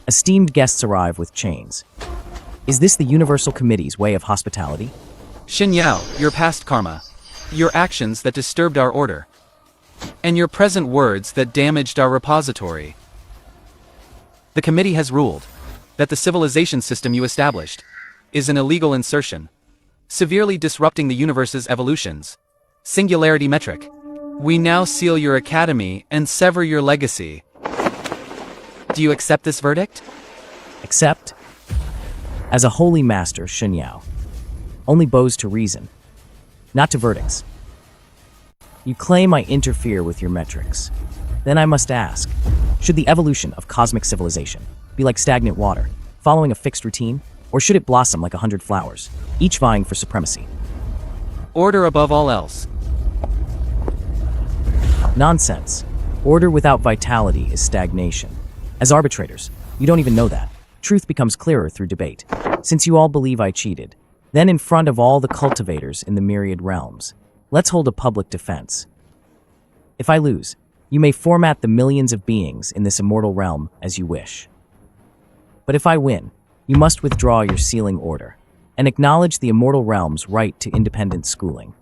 [SPEAKER 1] Esteemed guests arrive with chains. Is this the Universal Committee's way of hospitality?
[SPEAKER 16] Xin Yao, your past karma, your actions that disturbed our order, and your present words that damaged our repository. The committee has ruled that the civilization system you established is an illegal insertion, severely disrupting the universe's evolutions. Singularity metric. We now seal your academy and sever your legacy. Do you accept this verdict?
[SPEAKER 1] Accept? As a holy master, Xin Yao, only bows to reason, not to verdicts. You claim I interfere with your metrics. Then I must ask, should the evolution of cosmic civilization be like stagnant water, following a fixed routine, or should it blossom like 100 flowers, each vying for supremacy?
[SPEAKER 16] Order above all else.
[SPEAKER 1] Nonsense. Order without vitality is stagnation. As arbitrators, you don't even know that. Truth becomes clearer through debate. Since you all believe I cheated, then in front of all the cultivators in the myriad realms, let's hold a public defense. If I lose, you may format the millions of beings in this immortal realm as you wish. But if I win, you must withdraw your sealing order and acknowledge the immortal realm's right to independent schooling.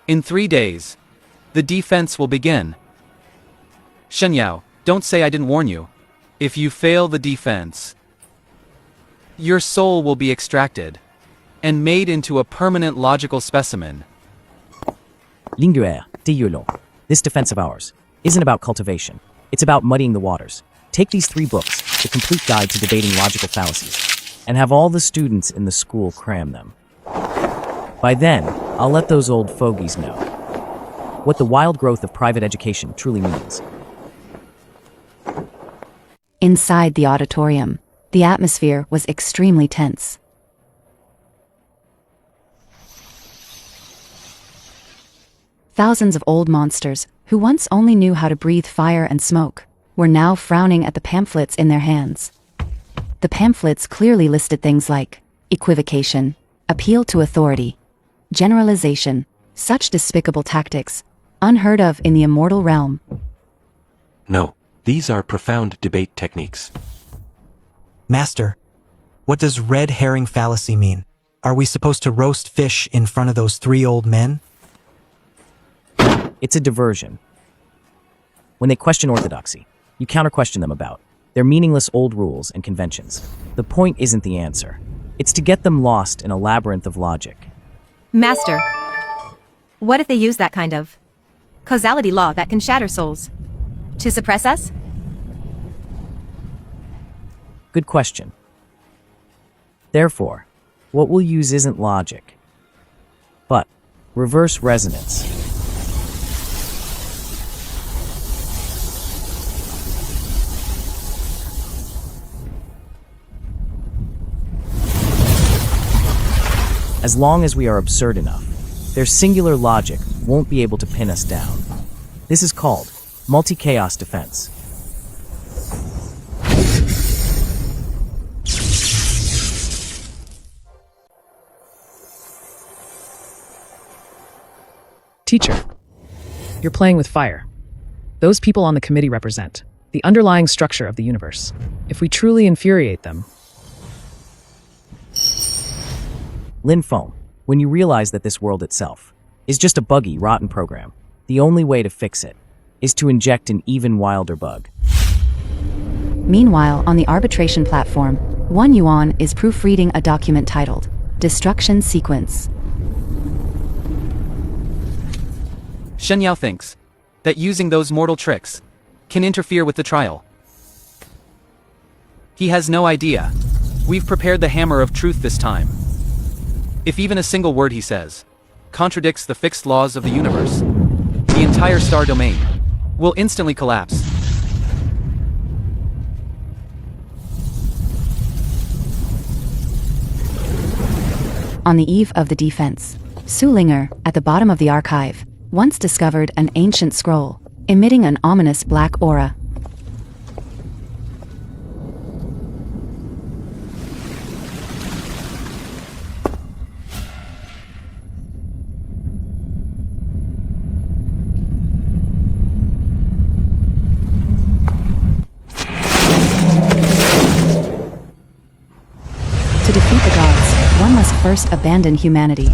[SPEAKER 16] In 3 days, the defense will begin. Shen Yao, don't say I didn't warn you. If you fail the defense, your soul will be extracted and made into a permanent logical specimen.
[SPEAKER 1] Linguer, Tiyulon, this defense of ours isn't about cultivation. It's about muddying the waters. Take these 3 books, the complete guide to debating logical fallacies, and have all the students in the school cram them. By then, I'll let those old fogies know what the wild growth of private education truly means.
[SPEAKER 8] Inside the auditorium, the atmosphere was extremely tense. Thousands of old monsters, who once only knew how to breathe fire and smoke, were now frowning at the pamphlets in their hands. The pamphlets clearly listed things like equivocation, appeal to authority, generalization, such despicable tactics, unheard of in the immortal realm.
[SPEAKER 17] No, these are profound debate techniques.
[SPEAKER 6] Master, what does red herring fallacy mean? Are we supposed to roast fish in front of those 3 old men?
[SPEAKER 1] It's a diversion. When they question orthodoxy, you counter-question them about their meaningless old rules and conventions. The point isn't the answer. It's to get them lost in a labyrinth of logic.
[SPEAKER 4] Master, what if they use that kind of causality law that can shatter souls? To suppress us?
[SPEAKER 1] Good question. Therefore, what we'll use isn't logic, but reverse resonance. As long as we are absurd enough, their singular logic won't be able to pin us down. This is called multi-chaos defense.
[SPEAKER 10] Teacher, you're playing with fire. Those people on the committee represent the underlying structure of the universe. If we truly infuriate them,
[SPEAKER 1] Lin Foam, when you realize that this world itself is just a buggy, rotten program, the only way to fix it is to inject an even wilder bug.
[SPEAKER 8] Meanwhile, on the arbitration platform, One Yuan is proofreading a document titled Destruction Sequence.
[SPEAKER 16] Shen Yao thinks that using those mortal tricks can interfere with the trial. He has no idea. We've prepared the hammer of truth this time. If even a single word he says contradicts the fixed laws of the universe, the entire star domain will instantly collapse.
[SPEAKER 8] On the eve of the defense, Sulinger, at the bottom of the archive, once discovered an ancient scroll, emitting an ominous black aura. To defeat the gods, one must first abandon humanity.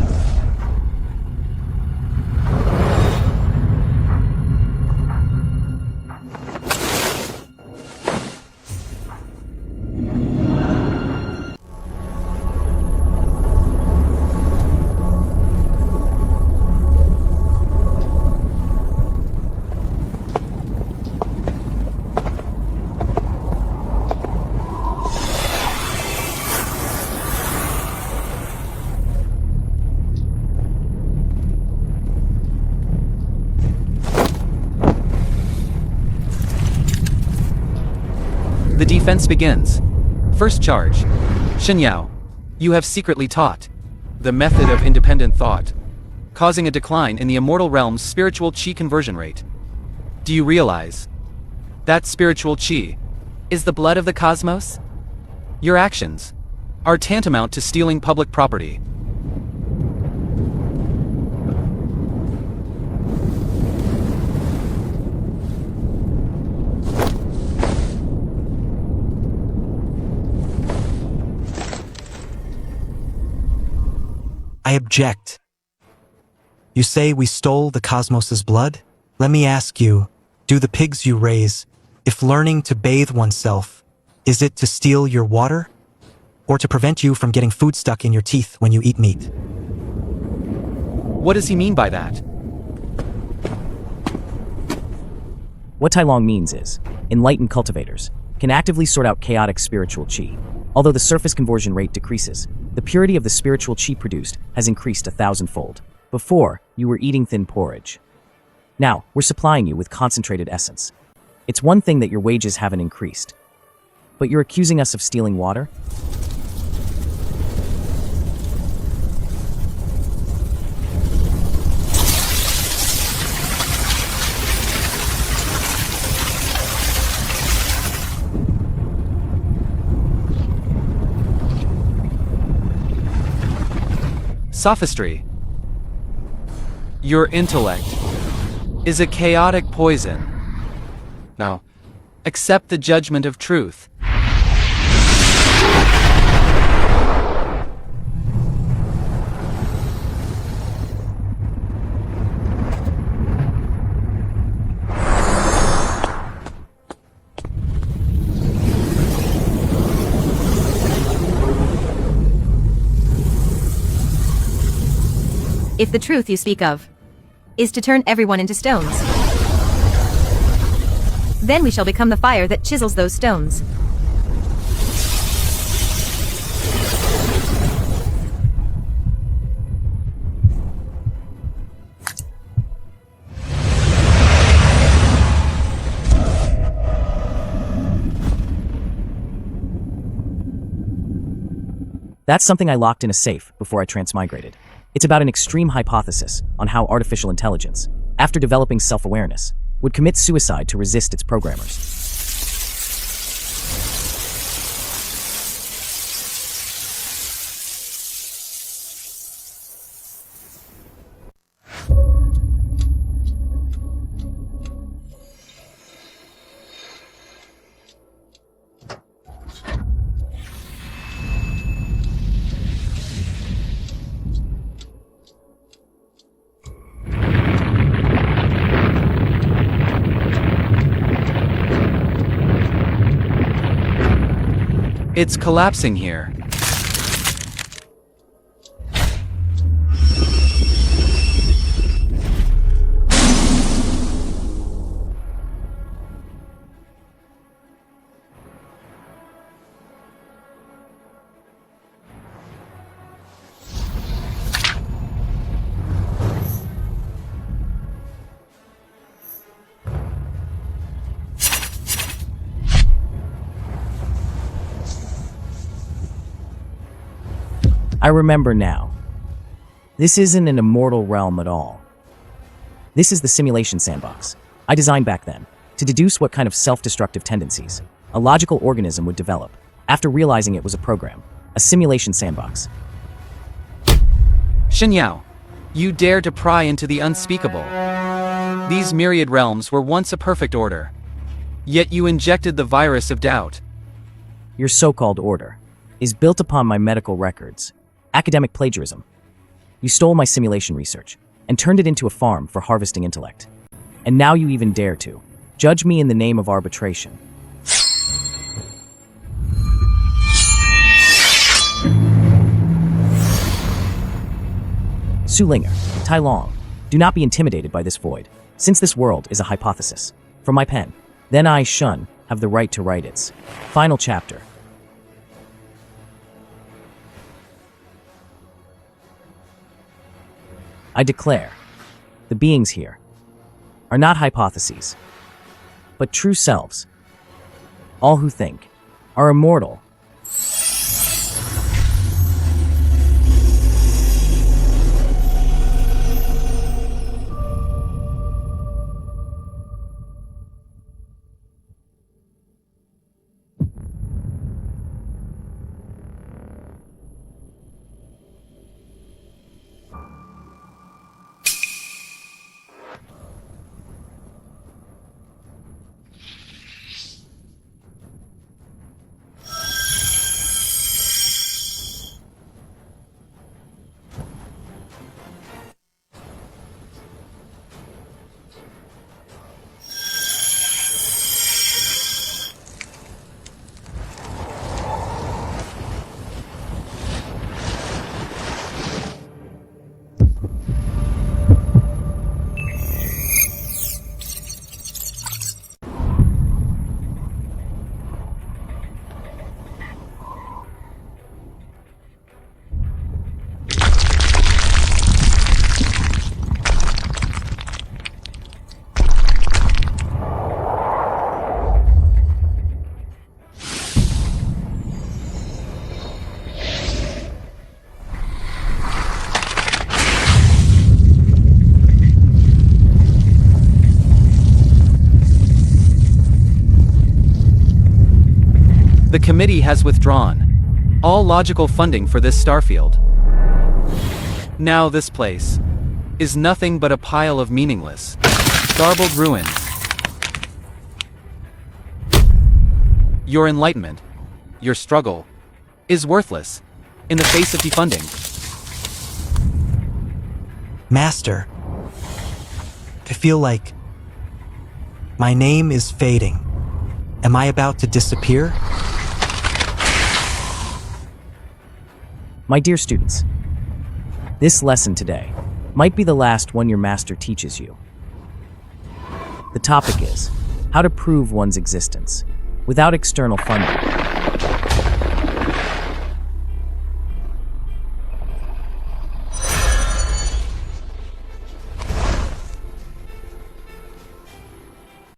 [SPEAKER 16] The defense begins. First charge. Xinyao, you have secretly taught the method of independent thought, causing a decline in the immortal realm's spiritual chi conversion rate. Do you realize that spiritual chi is the blood of the cosmos? Your actions are tantamount to stealing public property.
[SPEAKER 6] I object. You say we stole the cosmos's blood? Let me ask you, do the pigs you raise, if learning to bathe oneself, is it to steal your water? Or to prevent you from getting food stuck in your teeth when you eat meat?
[SPEAKER 16] What does he mean by that?
[SPEAKER 1] What Tai Long means is, enlightened cultivators can actively sort out chaotic spiritual chi. Although the surface conversion rate decreases, the purity of the spiritual chi produced has increased 1,000-fold. Before, you were eating thin porridge. Now, we're supplying you with concentrated essence. It's one thing that your wages haven't increased. But you're accusing us of stealing water?
[SPEAKER 16] Sophistry. Your intellect is a chaotic poison. Now, accept the judgment of truth.
[SPEAKER 4] If the truth you speak of is to turn everyone into stones, then we shall become the fire that chisels those stones.
[SPEAKER 1] That's something I locked in a safe before I transmigrated. It's about an extreme hypothesis on how artificial intelligence, after developing self-awareness, would commit suicide to resist its programmers.
[SPEAKER 16] It's collapsing here.
[SPEAKER 1] I remember now. This isn't an immortal realm at all. This is the simulation sandbox I designed back then to deduce what kind of self-destructive tendencies a logical organism would develop after realizing it was a program, a simulation sandbox.
[SPEAKER 16] Xinyao, you dare to pry into the unspeakable. These myriad realms were once a perfect order. Yet you injected the virus of doubt.
[SPEAKER 1] Your so-called order is built upon my medical records, academic plagiarism. You stole my simulation research and turned it into a farm for harvesting intellect. And now you even dare to judge me in the name of arbitration. Sulinger, Tai Long, do not be intimidated by this void, since this world is a hypothesis. From my pen, then I, Shun, have the right to write its final chapter. I declare, the beings here are not hypotheses, but true selves. All who think are immortal.
[SPEAKER 16] The committee has withdrawn all logical funding for this starfield. Now this place is nothing but a pile of meaningless, garbled ruins. Your enlightenment, your struggle, is worthless in the face of defunding.
[SPEAKER 6] Master, I feel like my name is fading. Am I about to disappear?
[SPEAKER 1] My dear students, this lesson today might be the last one your master teaches you. The topic is how to prove one's existence without external funding.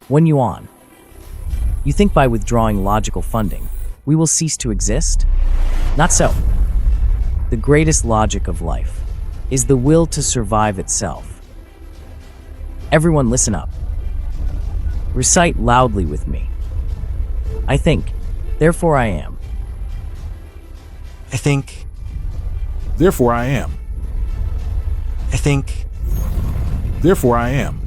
[SPEAKER 1] When Yuan, you think by withdrawing logical funding, we will cease to exist? Not so. The greatest logic of life is the will to survive itself. Everyone listen up. Recite loudly with me. I think, therefore I am.
[SPEAKER 6] I think.
[SPEAKER 2] Therefore I am.
[SPEAKER 6] I think.
[SPEAKER 2] Therefore I am.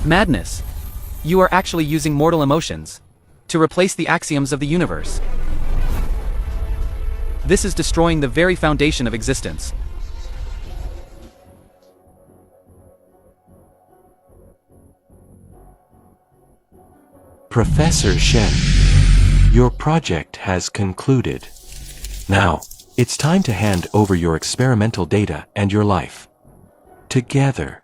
[SPEAKER 16] Madness. You are actually using mortal emotions to replace the axioms of the universe. This is destroying the very foundation of existence.
[SPEAKER 17] Professor Shen. Your project has concluded. Now, it's time to hand over your experimental data and your life. Together.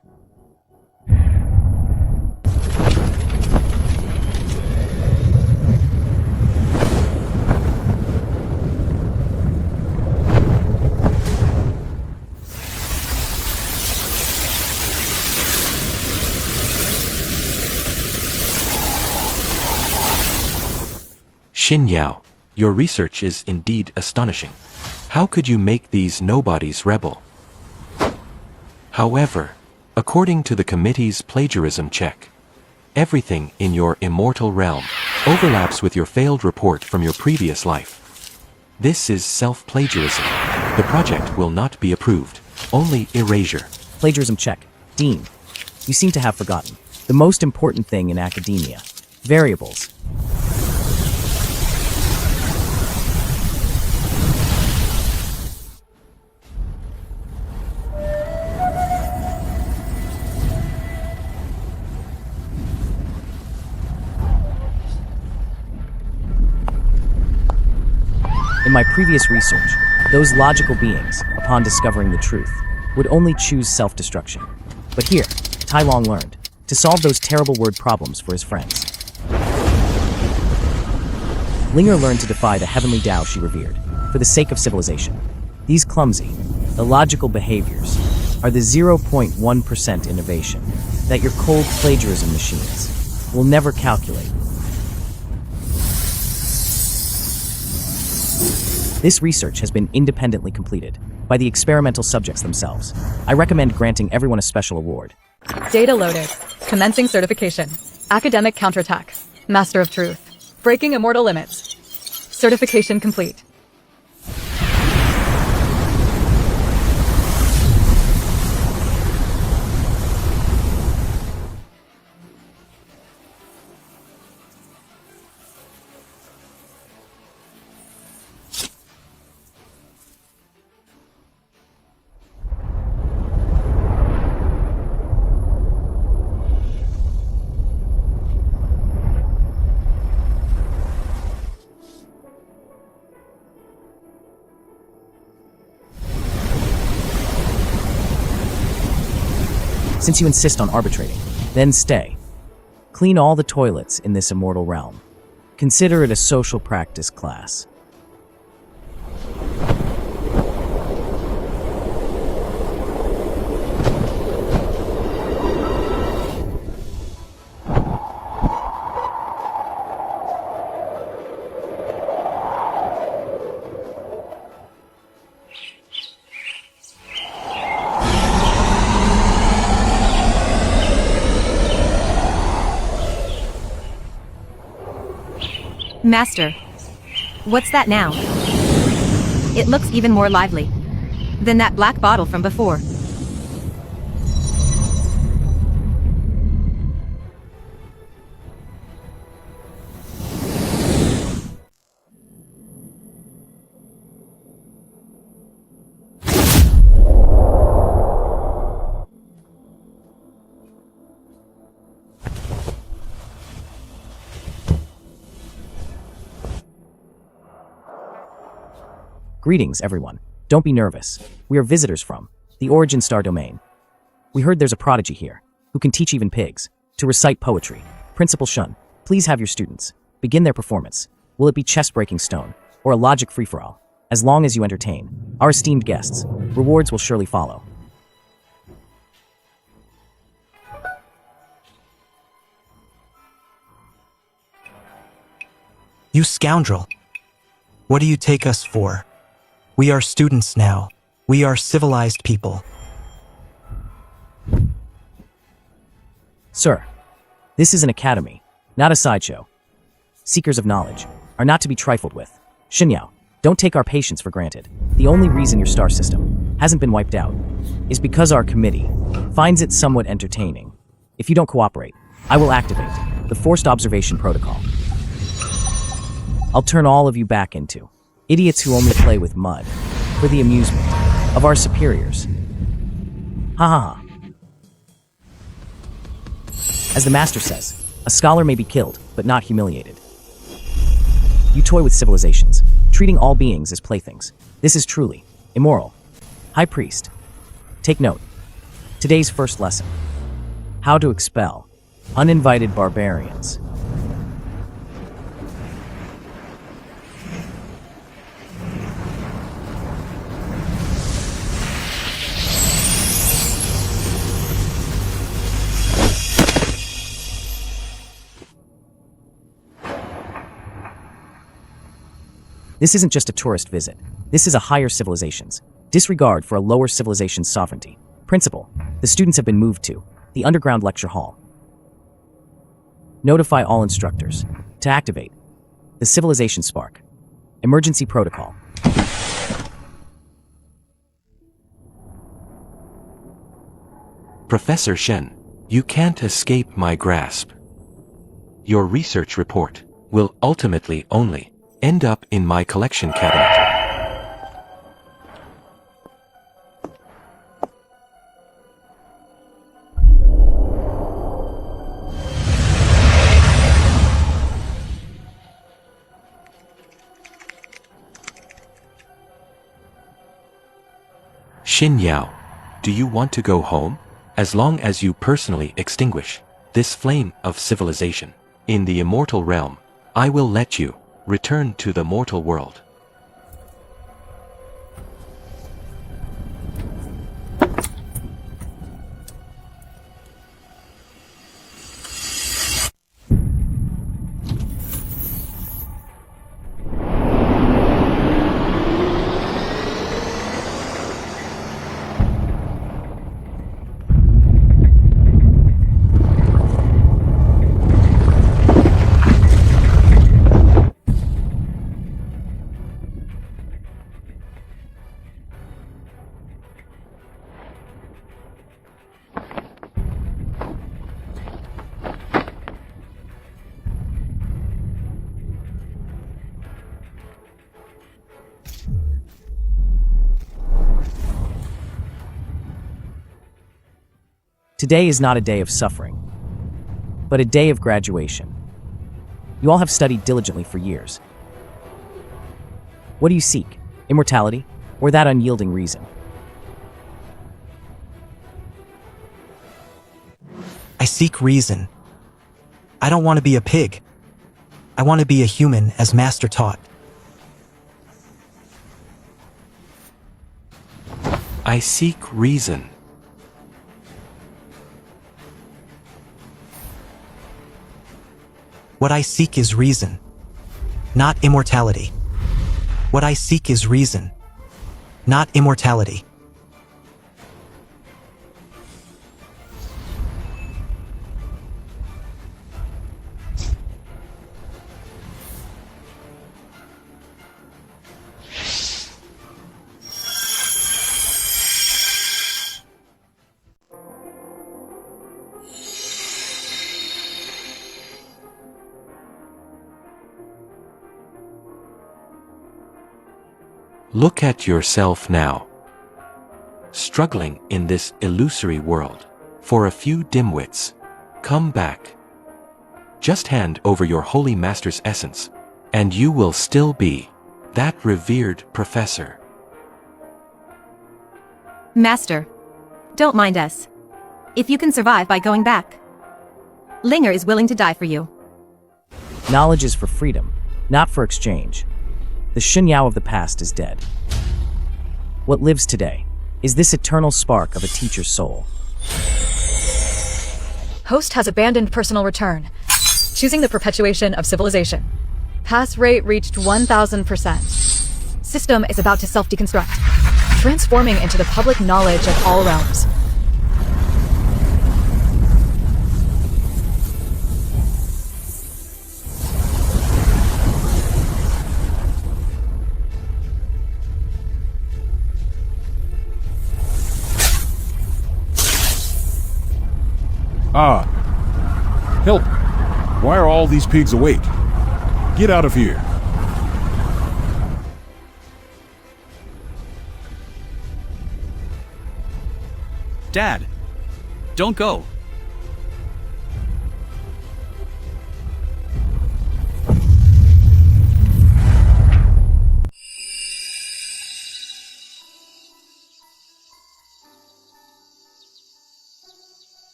[SPEAKER 17] Xin Yao, your research is indeed astonishing. How could you make these nobodies rebel? However, according to the committee's plagiarism check, everything in your immortal realm overlaps with your failed report from your previous life. This is self-plagiarism. The project will not be approved. Only erasure.
[SPEAKER 1] Plagiarism check. Dean, you seem to have forgotten the most important thing in academia. Variables. In my previous research, those logical beings, upon discovering the truth, would only choose self-destruction. But here, Tai Long learned to solve those terrible word problems for his friends. Linger learned to defy the heavenly Tao she revered, for the sake of civilization. These clumsy, illogical behaviors are the 0.1% innovation that your cold plagiarism machines will never calculate. This research has been independently completed by the experimental subjects themselves. I recommend granting everyone a special award.
[SPEAKER 5] Data loaded. Commencing certification. Academic counterattack. Master of Truth. Breaking immortal limits. Certification complete.
[SPEAKER 1] Since you insist on arbitrating, then stay. Clean all the toilets in this immortal realm. Consider it a social practice class.
[SPEAKER 4] Master, what's that now? It looks even more lively than that black bottle from before.
[SPEAKER 1] Greetings, everyone. Don't be nervous. We are visitors from the Origin Star domain. We heard there's a prodigy here who can teach even pigs to recite poetry. Principal Shun, please have your students begin their performance. Will it be chest-breaking stone or a logic free-for-all? As long as you entertain our esteemed guests, rewards will surely follow.
[SPEAKER 6] You scoundrel! What do you take us for? We are students now. We are civilized people.
[SPEAKER 1] Sir, this is an academy, not a sideshow. Seekers of knowledge are not to be trifled with. Xinyao, don't take our patience for granted. The only reason your star system hasn't been wiped out is because our committee finds it somewhat entertaining. If you don't cooperate, I will activate the forced observation protocol. I'll turn all of you back into idiots who only play with mud for the amusement of our superiors. Ha ha ha. As the master says, a scholar may be killed, but not humiliated. You toy with civilizations, treating all beings as playthings. This is truly immoral. High Priest, take note. Today's first lesson. How to expel uninvited barbarians. This isn't just a tourist visit. This is a higher civilization's disregard for a lower civilization's sovereignty. Principal, the students have been moved to the underground lecture hall. Notify all instructors to activate the civilization spark. Emergency protocol.
[SPEAKER 17] Professor Shen, you can't escape my grasp. Your research report will ultimately only end up in my collection cabinet. Xin Yao, do you want to go home? As long as you personally extinguish this flame of civilization in the immortal realm, I will let you return to the mortal world.
[SPEAKER 1] Today is not a day of suffering, but a day of graduation. You all have studied diligently for years. What do you seek? Immortality, or that unyielding reason?
[SPEAKER 6] I seek reason. I don't want to be a pig. I want to be a human as Master taught.
[SPEAKER 17] I seek reason.
[SPEAKER 6] What I seek is reason, not immortality. What I seek is reason, not immortality.
[SPEAKER 17] Look at yourself now. Struggling in this illusory world for a few dimwits. Come back. Just hand over your holy master's essence, and you will still be that revered professor.
[SPEAKER 4] Master, don't mind us. If you can survive by going back, Linger is willing to die for you.
[SPEAKER 1] Knowledge is for freedom, not for exchange. The Xin Yao of the past is dead. What lives today is this eternal spark of a teacher's soul.
[SPEAKER 5] Host has abandoned personal return, choosing the perpetuation of civilization. Pass rate reached 1000%. System is about to self-deconstruct, transforming into the public knowledge of all realms.
[SPEAKER 2] Ah. Help! Why are all these pigs awake? Get out of here!
[SPEAKER 14] Dad! Don't go!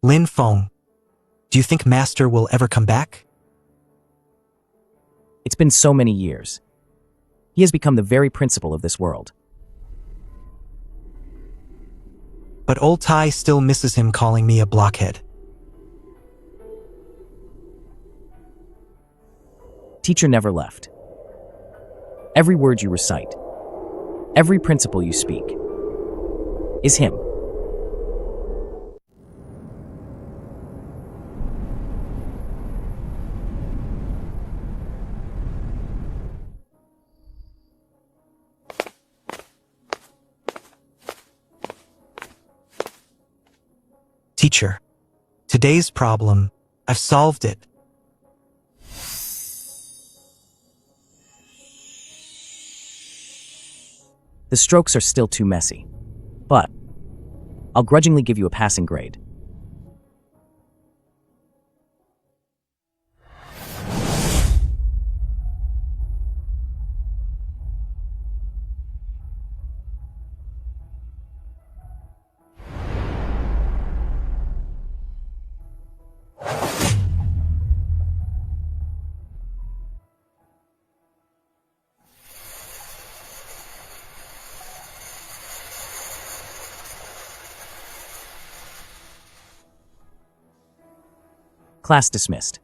[SPEAKER 6] Lin Feng, do you think Master will ever come back?
[SPEAKER 1] It's been so many years. He has become the very principal of this world.
[SPEAKER 6] But old Tai still misses him calling me a blockhead.
[SPEAKER 1] Teacher never left. Every word you recite, every principle you speak, is him.
[SPEAKER 6] Teacher, today's problem, I've solved it.
[SPEAKER 1] The strokes are still too messy, but I'll grudgingly give you a passing grade. Class dismissed.